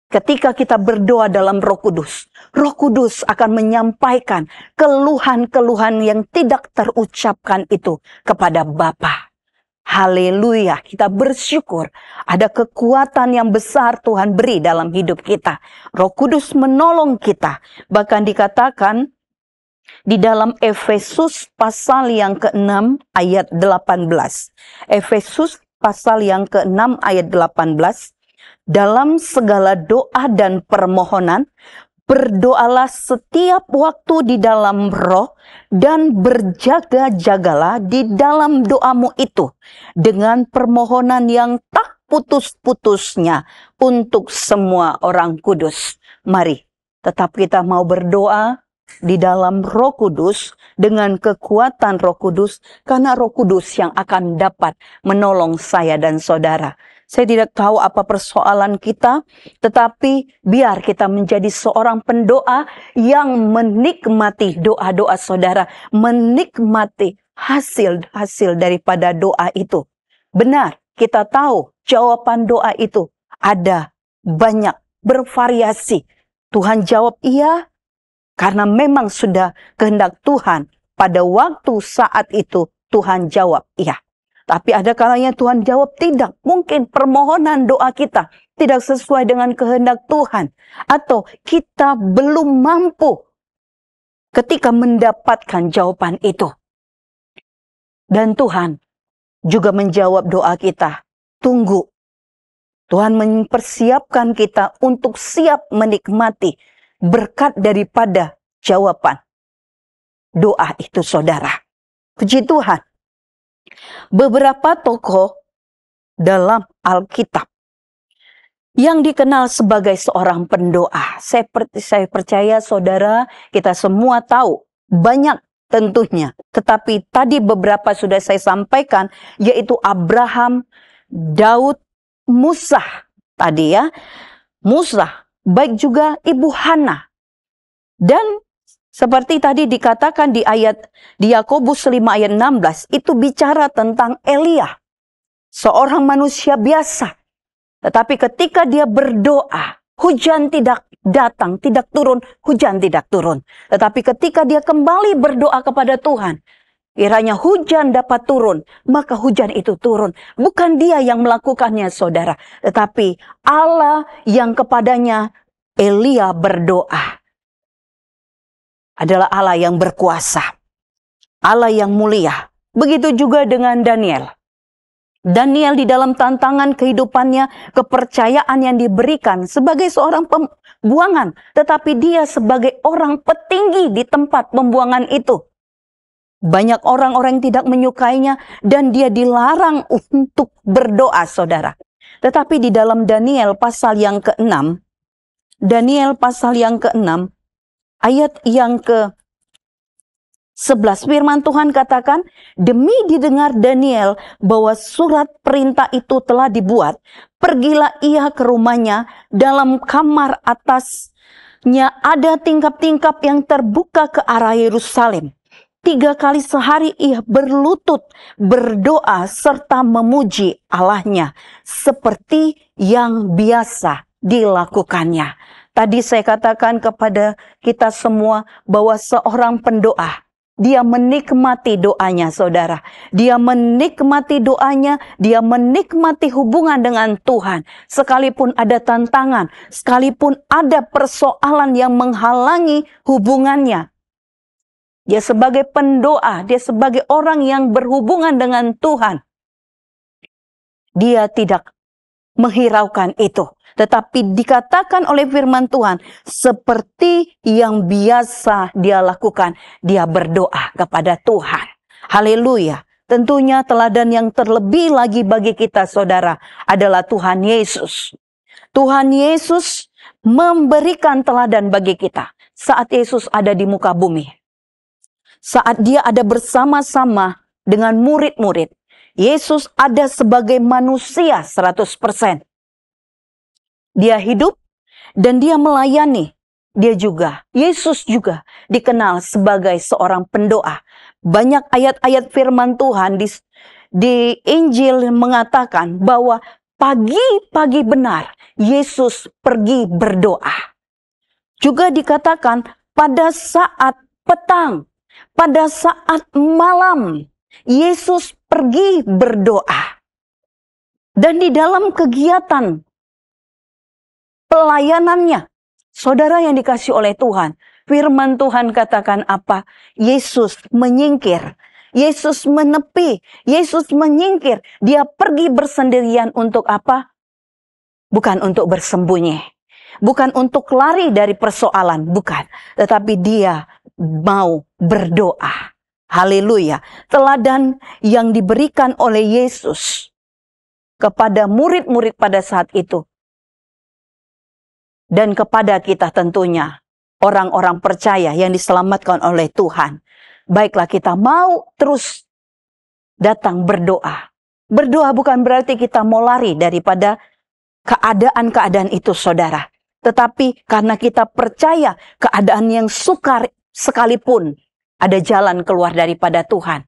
Speaker 5: ketika kita berdoa dalam Roh Kudus, Roh Kudus akan menyampaikan keluhan-keluhan yang tidak terucapkan itu kepada Bapa. Haleluya, kita bersyukur ada kekuatan yang besar Tuhan beri dalam hidup kita. Roh Kudus menolong kita. Bahkan dikatakan di dalam Efesus pasal yang ke-6 ayat 18. Efesus pasal yang ke-6 ayat 18. Dalam segala doa dan permohonan, berdoalah setiap waktu di dalam roh, dan berjaga-jagalah di dalam doamu itu dengan permohonan yang tak putus-putusnya untuk semua orang kudus. Mari, tetap kita mau berdoa di dalam Roh Kudus dengan kekuatan Roh Kudus, karena Roh Kudus yang akan dapat menolong saya dan saudara. Saya tidak tahu apa persoalan kita, tetapi biar kita menjadi seorang pendoa yang menikmati doa-doa saudara, menikmati hasil-hasil daripada doa itu. Benar, kita tahu jawaban doa itu ada banyak, bervariasi. Tuhan jawab iya, karena memang sudah kehendak Tuhan. Pada waktu saat itu Tuhan jawab iya. Tapi ada kalanya Tuhan jawab tidak. Mungkin permohonan doa kita tidak sesuai dengan kehendak Tuhan. Atau kita belum mampu ketika mendapatkan jawaban itu. Dan Tuhan juga menjawab doa kita. Tunggu. Tuhan mempersiapkan kita untuk siap menikmati berkat daripada jawaban doa itu, saudara. Puji Tuhan. Beberapa tokoh dalam Alkitab yang dikenal sebagai seorang pendoa. Saya percaya saudara, kita semua tahu banyak tentunya. Tetapi tadi beberapa sudah saya sampaikan, yaitu Abraham, Daud, Musa. Tadi ya, Musa, baik juga Ibu Hana. Dan seperti tadi dikatakan di Yakobus 5 ayat 16, itu bicara tentang Elia. Seorang manusia biasa. Tetapi ketika dia berdoa, hujan tidak datang, tidak turun, hujan tidak turun. Tetapi ketika dia kembali berdoa kepada Tuhan, kiranya hujan dapat turun, maka hujan itu turun. Bukan dia yang melakukannya, saudara. Tetapi Allah yang kepadanya Elia berdoa. Adalah Allah yang berkuasa, Allah yang mulia. Begitu juga dengan Daniel. Daniel di dalam tantangan kehidupannya, kepercayaan yang diberikan sebagai seorang pembuangan, tetapi dia sebagai orang petinggi di tempat pembuangan itu. Banyak orang-orang yang tidak menyukainya dan dia dilarang untuk berdoa, saudara. Tetapi di dalam Daniel pasal yang ke-6, Daniel pasal yang ke-6, ayat yang ke-11, firman Tuhan katakan, demi didengar Daniel bahwa surat perintah itu telah dibuat, pergilah ia ke rumahnya, dalam kamar atasnya ada tingkap-tingkap yang terbuka ke arah Yerusalem. 3 kali sehari ia berlutut, berdoa serta memuji Allahnya, seperti yang biasa dilakukannya. Tadi saya katakan kepada kita semua bahwa seorang pendoa Dia menikmati doanya, saudara. Dia menikmati doanya, dia menikmati hubungan dengan Tuhan. Sekalipun ada tantangan, sekalipun ada persoalan yang menghalangi hubungannya. Dia sebagai pendoa, dia sebagai orang yang berhubungan dengan Tuhan. Dia tidak menghiraukan itu. Tetapi dikatakan oleh firman Tuhan, seperti yang biasa dia lakukan, dia berdoa kepada Tuhan. Haleluya. Tentunya teladan yang terlebih lagi bagi kita, saudara, adalah Tuhan Yesus. Tuhan Yesus memberikan teladan bagi kita saat Yesus ada di muka bumi. Saat dia ada bersama-sama dengan murid-murid, Yesus ada sebagai manusia 100%. Dia hidup dan dia melayani. Yesus juga dikenal sebagai seorang pendoa. Banyak ayat-ayat firman Tuhan di Injil mengatakan bahwa pagi-pagi benar Yesus pergi berdoa. Juga dikatakan pada saat petang, pada saat malam, Yesus pergi berdoa. Dan di dalam kegiatan pelayanannya, saudara yang dikasih oleh Tuhan, firman Tuhan katakan apa? Yesus menyingkir, Yesus menepi, Yesus menyingkir. Dia pergi bersendirian untuk apa? Bukan untuk bersembunyi, bukan untuk lari dari persoalan, bukan. Tetapi dia mau berdoa. Haleluya. Teladan yang diberikan oleh Yesus kepada murid-murid pada saat itu. Dan kepada kita tentunya, orang-orang percaya yang diselamatkan oleh Tuhan. Baiklah kita mau terus datang berdoa. Berdoa bukan berarti kita mau lari daripada keadaan-keadaan itu, saudara. Tetapi karena kita percaya keadaan yang sukar sekalipun, ada jalan keluar daripada Tuhan.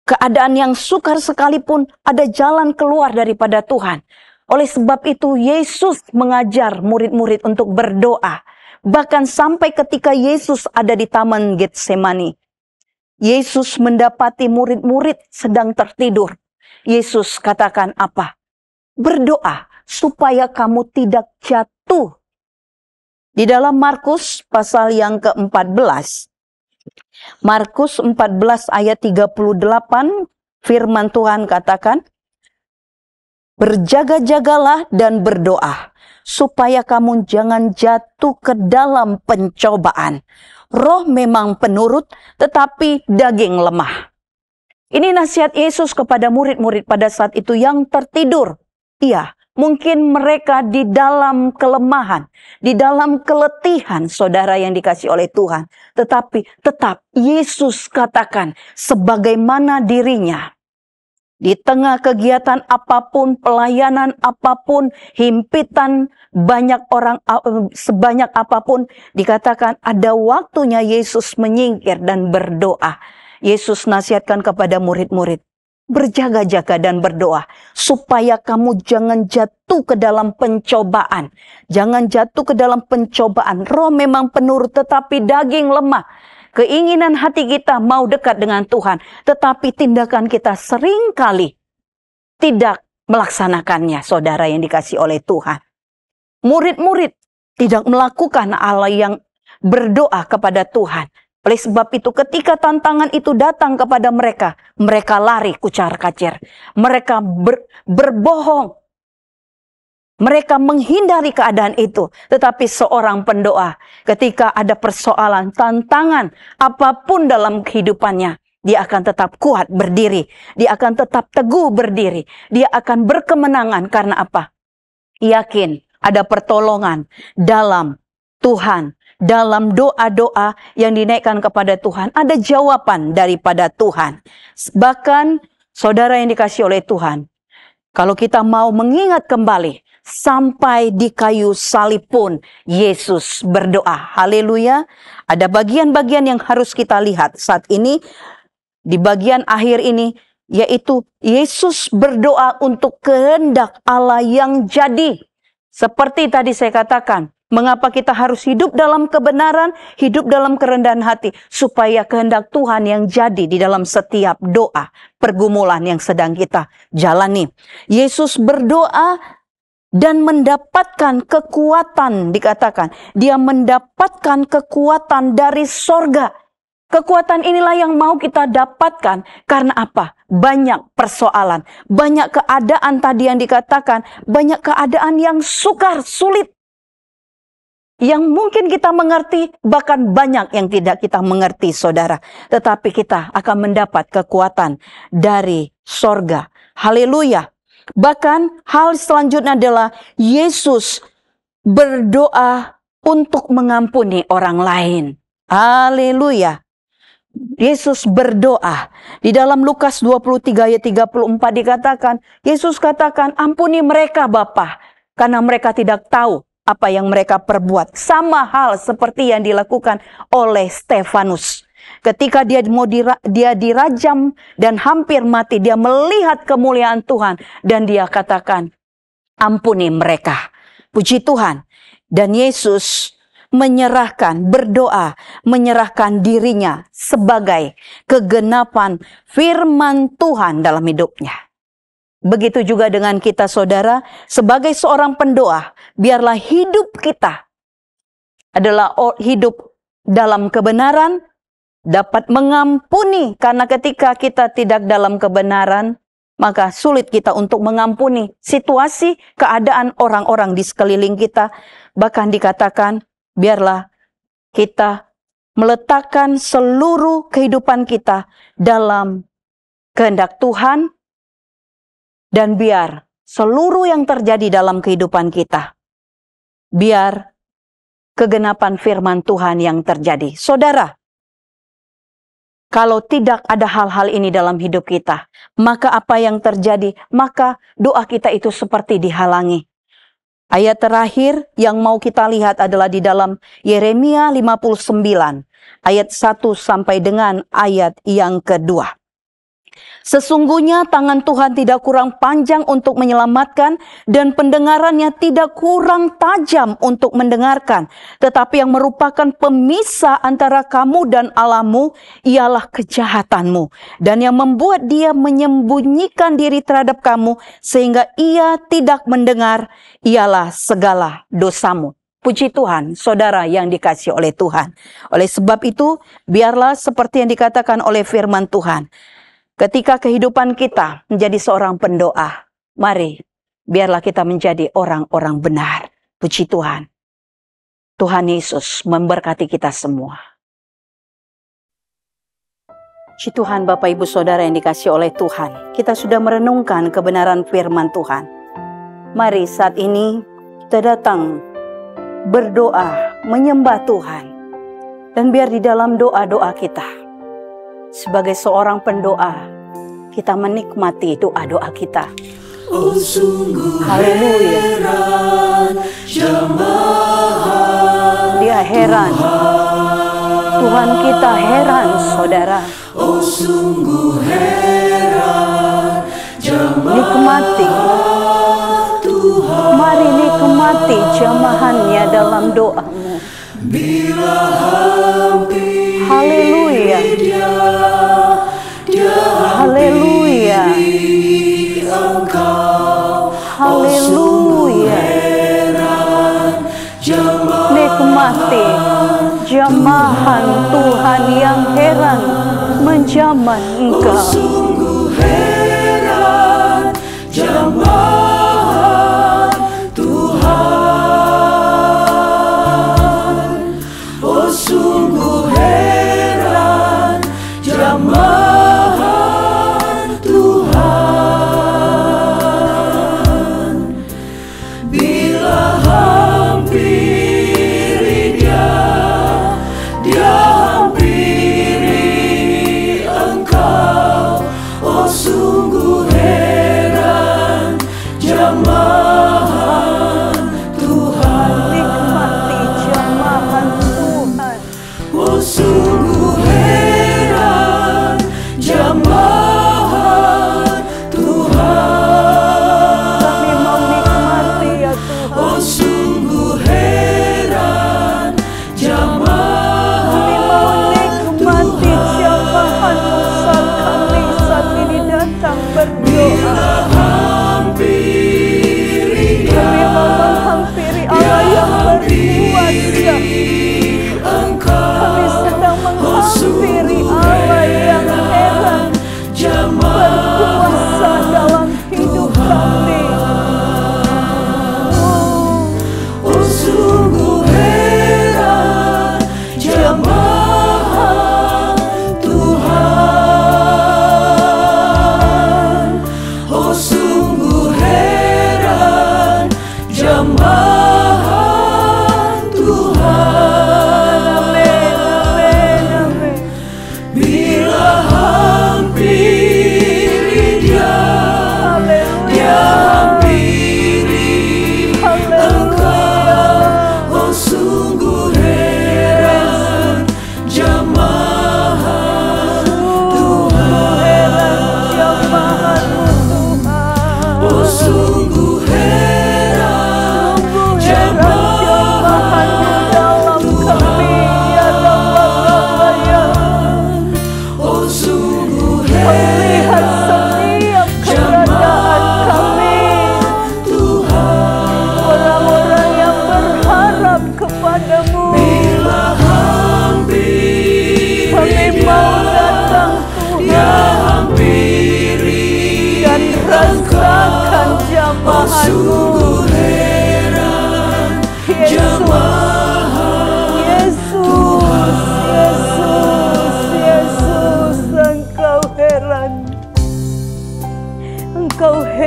Speaker 5: Keadaan yang sukar sekalipun, ada jalan keluar daripada Tuhan. Oleh sebab itu Yesus mengajar murid-murid untuk berdoa. Bahkan sampai ketika Yesus ada di Taman Getsemani, Yesus mendapati murid-murid sedang tertidur. Yesus katakan apa? Berdoa supaya kamu tidak jatuh. Di dalam Markus pasal yang ke-14, Markus 14 ayat 38, firman Tuhan katakan, berjaga-jagalah dan berdoa, supaya kamu jangan jatuh ke dalam pencobaan. Roh memang penurut, tetapi daging lemah. Ini nasihat Yesus kepada murid-murid pada saat itu yang tertidur. Iya, mungkin mereka di dalam kelemahan, di dalam keletihan, saudara yang dikasih oleh Tuhan. Tetapi tetap Yesus katakan sebagaimana dirinya. Di tengah kegiatan apapun, pelayanan apapun, himpitan banyak orang, sebanyak apapun, dikatakan ada waktunya Yesus menyingkir dan berdoa. Yesus nasihatkan kepada murid-murid, berjaga-jaga dan berdoa, supaya kamu jangan jatuh ke dalam pencobaan. Jangan jatuh ke dalam pencobaan. Roh memang penurut, tetapi daging lemah. Keinginan hati kita mau dekat dengan Tuhan, tetapi tindakan kita seringkali tidak melaksanakannya, saudara yang dikasih oleh Tuhan. Murid-murid tidak melakukan Allah yang berdoa kepada Tuhan. Oleh sebab itu ketika tantangan itu datang kepada mereka, mereka lari kucar-kacir. Mereka berbohong. Mereka menghindari keadaan itu. Tetapi seorang pendoa ketika ada persoalan, tantangan apapun dalam kehidupannya, dia akan tetap kuat berdiri. Dia akan tetap teguh berdiri. Dia akan berkemenangan karena apa? Yakin ada pertolongan dalam Tuhan. Dalam doa-doa yang dinaikkan kepada Tuhan, ada jawaban daripada Tuhan. Bahkan saudara yang dikasih oleh Tuhan, kalau kita mau mengingat kembali, sampai di kayu salib pun Yesus berdoa. Haleluya. Ada bagian-bagian yang harus kita lihat saat ini. Di bagian akhir ini, yaitu Yesus berdoa untuk kehendak Allah yang jadi. Seperti tadi saya katakan, Mengapa kita harus hidup dalam kebenaran, hidup dalam kerendahan hati, supaya kehendak Tuhan yang jadi di dalam setiap doa, pergumulan yang sedang kita jalani. Yesus berdoa dan mendapatkan kekuatan, dikatakan dia mendapatkan kekuatan dari sorga. Kekuatan inilah yang mau kita dapatkan. Karena apa? Banyak persoalan, banyak keadaan tadi yang dikatakan, banyak keadaan yang sukar, sulit, yang mungkin kita mengerti, bahkan banyak yang tidak kita mengerti, saudara. Tetapi kita akan mendapat kekuatan dari sorga. Haleluya. Bahkan hal selanjutnya adalah Yesus berdoa untuk mengampuni orang lain. Haleluya. Yesus berdoa. Di dalam Lukas 23 ayat 34 dikatakan, Yesus katakan, ampuni mereka Bapa, karena mereka tidak tahu apa yang mereka perbuat. Sama hal seperti yang dilakukan oleh Stefanus. Ketika dia dirajam dan hampir mati, dia melihat kemuliaan Tuhan dan dia katakan, ampuni mereka. Puji Tuhan. Dan Yesus menyerahkan, berdoa, menyerahkan dirinya sebagai kegenapan firman Tuhan dalam hidupnya. Begitu juga dengan kita, saudara, sebagai seorang pendoa, biarlah hidup kita adalah hidup dalam kebenaran, dapat mengampuni. Karena ketika kita tidak dalam kebenaran, maka sulit kita untuk mengampuni situasi, keadaan orang-orang di sekeliling kita. Bahkan dikatakan, biarlah kita meletakkan seluruh kehidupan kita dalam kehendak Tuhan, dan biar seluruh yang terjadi dalam kehidupan kita, biar kegenapan firman Tuhan yang terjadi. Saudara, kalau tidak ada hal-hal ini dalam hidup kita, maka apa yang terjadi? Maka doa kita itu seperti dihalangi. Ayat terakhir yang mau kita lihat adalah di dalam Yeremia 59, ayat 1 sampai dengan ayat yang kedua. Sesungguhnya tangan Tuhan tidak kurang panjang untuk menyelamatkan, dan pendengarannya tidak kurang tajam untuk mendengarkan. Tetapi yang merupakan pemisah antara kamu dan Allahmu ialah kejahatanmu, dan yang membuat dia menyembunyikan diri terhadap kamu sehingga ia tidak mendengar ialah segala dosamu. Puji Tuhan, saudara yang dikasihi oleh Tuhan. Oleh sebab itu, biarlah seperti yang dikatakan oleh firman Tuhan, ketika kehidupan kita menjadi seorang pendoa, mari biarlah kita menjadi orang-orang benar. Puji Tuhan. Tuhan Yesus memberkati kita semua. Puji Tuhan, Bapak Ibu Saudara yang dikasihi oleh Tuhan. Kita sudah merenungkan kebenaran firman Tuhan. Mari saat ini kita datang berdoa, menyembah Tuhan. Dan biar di dalam doa-doa kita, sebagai seorang pendoa, kita menikmati doa-doa kita.
Speaker 2: Oh sungguh
Speaker 5: Haleluya.
Speaker 2: heran, jemaah
Speaker 5: Dia heran. Tuhan kita heran, saudara.
Speaker 2: Oh sungguh heran, jemaah
Speaker 5: Nikmati.
Speaker 2: Tuhan.
Speaker 5: Mari nikmati jamahannya dalam doamu.
Speaker 2: Bila hampir
Speaker 5: Haleluya.
Speaker 2: dia
Speaker 5: Haleluya.
Speaker 2: Engkau.
Speaker 5: Haleluya. Nikmati jamahan Tuhan yang heran menjamah Engkau.
Speaker 2: Sungguh heran, jamaah Tuhan. Oh sungguh heran, jamaah Tuhan. Bila hampiri dia hampiri Engkau.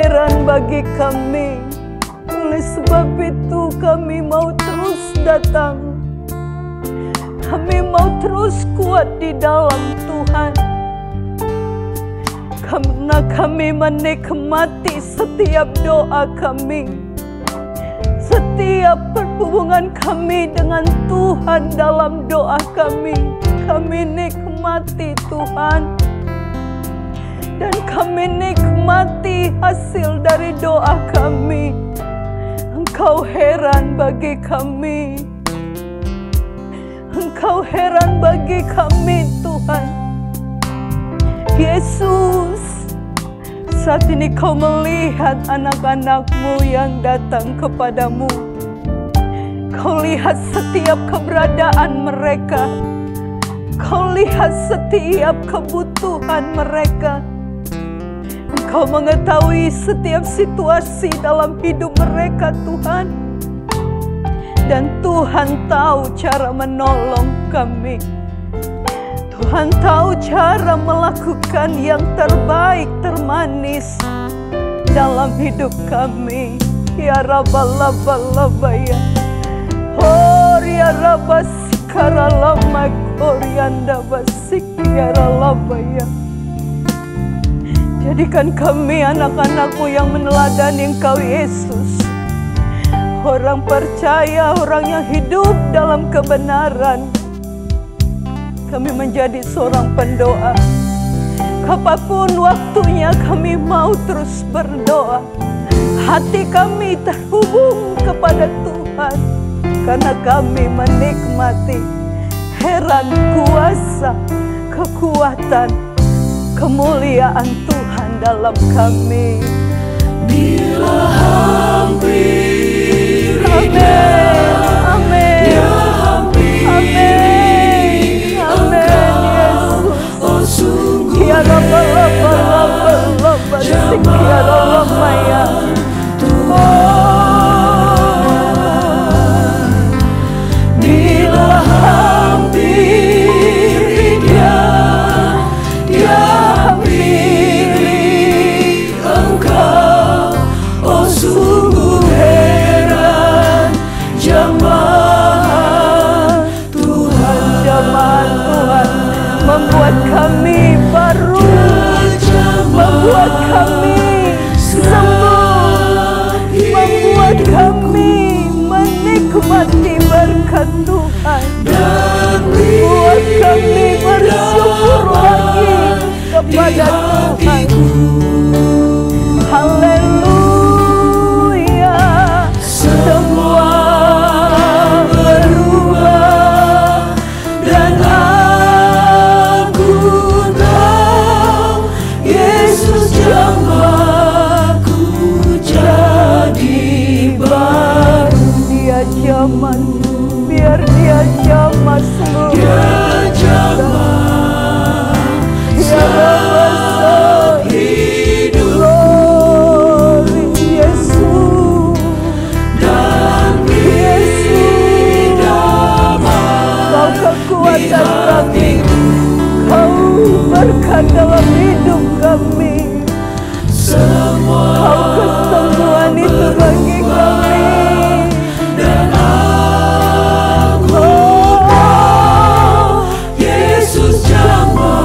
Speaker 6: heran bagi kami. Oleh sebab itu kami mau terus datang. Kami mau terus kuat di dalam Tuhan. Karena kami menikmati setiap doa kami, setiap perhubungan kami dengan Tuhan dalam doa kami. Kami nikmati Tuhan. Dan kami nikmati hasil dari doa kami. Engkau heran bagi kami. Engkau heran bagi kami Tuhan. Yesus, saat ini kau melihat anak-anak-Mu yang datang kepadamu. Kau lihat setiap keberadaan mereka. Kau lihat setiap kebutuhan mereka. Engkau mengetahui setiap situasi dalam hidup mereka Tuhan. Dan Tuhan tahu cara menolong kami. Tuhan tahu cara melakukan yang terbaik, termanis dalam hidup kami. Ya Rabbalabbalabaya. Oh ya Rabbasikaralamai Koryanda Basikyaralabaya. Jadikan kami anak-anak-Mu yang meneladani Engkau Yesus. Orang percaya, orang yang hidup dalam kebenaran. Kami menjadi seorang pendoa. Kapanpun waktunya kami mau terus berdoa. Hati kami terhubung kepada Tuhan. Karena kami menikmati heran kuasa, kekuatan, kemuliaan Tuhan dalam kami.
Speaker 2: Bila hampir
Speaker 6: Amin, amin,
Speaker 2: ya hampir
Speaker 6: amin, amin, Yesus.
Speaker 2: oh sungguh
Speaker 6: Ya Rabbalabbalabbalabba, Ya Rabbalabaya.
Speaker 2: bila hampir dia hampiri Engkau, oh sungguh heran jamaah Tuhan.
Speaker 6: Jamahan Tuhan membuat kami baru, membuat kami sembuh, membuat kami menikmati berkat Tuhan, membuat kami bersyukur lagi kepada Tuhan. Haleluya, semua berubah dan aku tahu Yesus jamaku jadi baru. Dia jamah, biar dia jamah semua.
Speaker 2: Dia jamah hidup
Speaker 6: Yesus
Speaker 2: dan beri damai
Speaker 6: Kau kekuatan kami, Kau berkat dalam hidup kami, Kau kesembuhan itu bagi kami.
Speaker 2: dan aku tahu Yesus jamah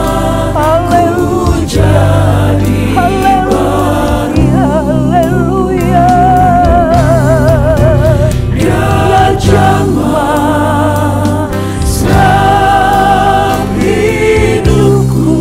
Speaker 2: jadi
Speaker 6: Haleluya, haleluya.
Speaker 2: dia jamah setiap hidupku.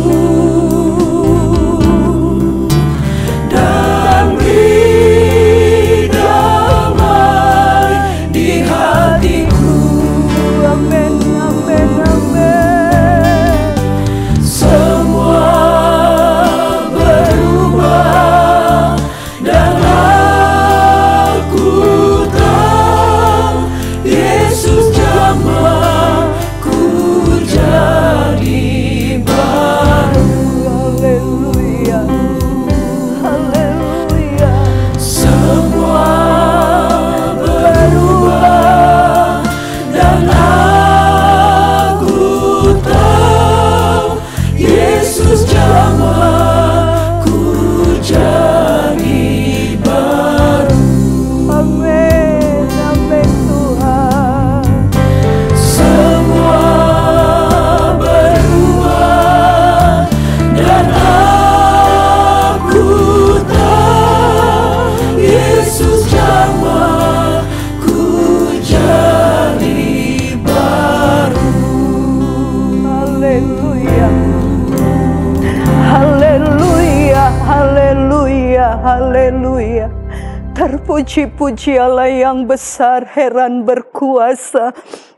Speaker 6: Terpuji-puji Allah yang besar, heran, berkuasa.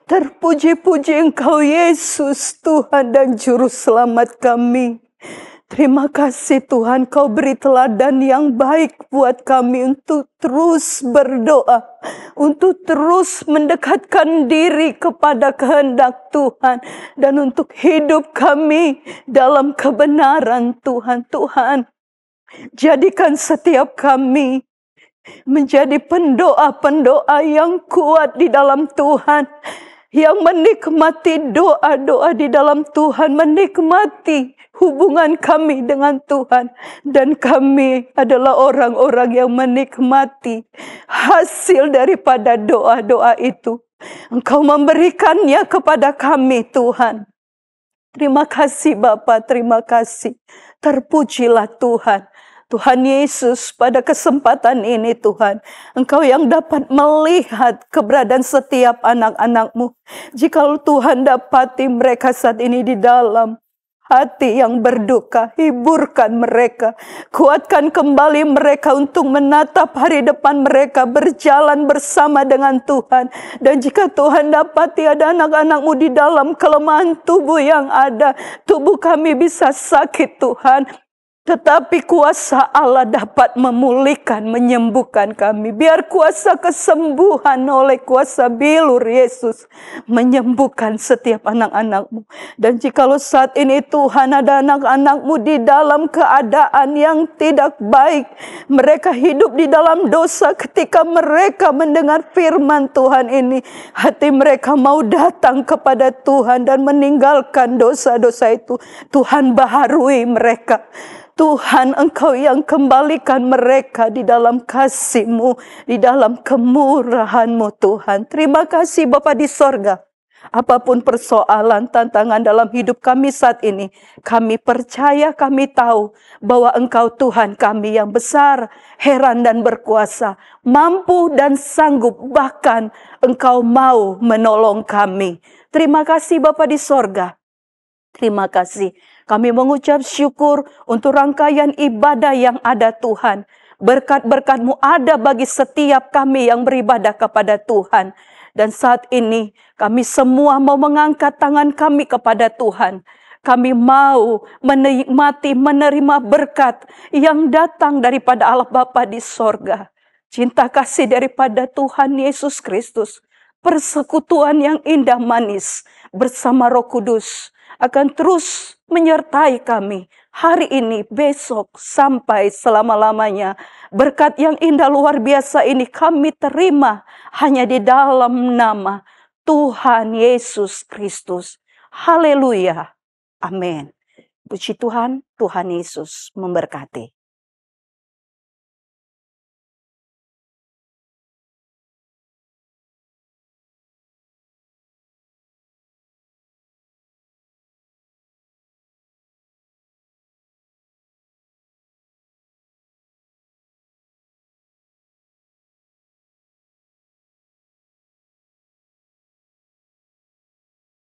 Speaker 6: Terpuji-puji Engkau Yesus, Tuhan dan Juru Selamat kami. Terima kasih Tuhan, Kau beri teladan yang baik buat kami untuk terus berdoa, untuk terus mendekatkan diri kepada kehendak Tuhan, dan untuk hidup kami dalam kebenaran Tuhan. Tuhan, jadikan setiap kami menjadi pendoa-pendoa yang kuat di dalam Tuhan, yang menikmati doa-doa di dalam Tuhan, menikmati hubungan kami dengan Tuhan. Dan kami adalah orang-orang yang menikmati hasil daripada doa-doa itu. Engkau memberikannya kepada kami Tuhan. Terima kasih Bapa, terima kasih. Terpujilah Tuhan. Tuhan Yesus, pada kesempatan ini Tuhan, Engkau yang dapat melihat keberadaan setiap anak-anak-Mu. Jika Tuhan dapati mereka saat ini di dalam hati yang berduka, hiburkan mereka. Kuatkan kembali mereka untuk menatap hari depan mereka, berjalan bersama dengan Tuhan. Dan jika Tuhan dapati ada anak-anak-Mu di dalam kelemahan tubuh yang ada, tubuh kami bisa sakit Tuhan, tetapi kuasa Allah dapat memulihkan, menyembuhkan kami. Biar kuasa kesembuhan oleh kuasa bilur Yesus menyembuhkan setiap anak-anak-Mu. Dan jikalau saat ini Tuhan ada anak-anak-Mu di dalam keadaan yang tidak baik, mereka hidup di dalam dosa, ketika mereka mendengar firman Tuhan ini, hati mereka mau datang kepada Tuhan dan meninggalkan dosa-dosa itu. Tuhan baharui mereka. Tuhan, Engkau yang kembalikan mereka di dalam kasih-Mu, di dalam kemurahan-Mu Tuhan. Terima kasih Bapa di sorga. Apapun persoalan, tantangan dalam hidup kami saat ini, kami percaya, kami tahu bahwa Engkau Tuhan kami yang besar, heran dan berkuasa, mampu dan sanggup, bahkan Engkau mau menolong kami. Terima kasih Bapa di sorga. Terima kasih. Kami mengucap syukur untuk rangkaian ibadah yang ada Tuhan. Berkat-berkat-Mu ada bagi setiap kami yang beribadah kepada Tuhan. Dan saat ini kami semua mau mengangkat tangan kami kepada Tuhan. Kami mau menikmati, menerima berkat yang datang daripada Allah Bapa di sorga. Cinta kasih daripada Tuhan Yesus Kristus. Persekutuan yang indah manis bersama Roh Kudus akan terus menyertai kami hari ini, besok, sampai selama-lamanya. Berkat yang indah luar biasa ini kami terima hanya di dalam nama Tuhan Yesus Kristus. Haleluya. Amin. Puji Tuhan, Tuhan Yesus memberkati.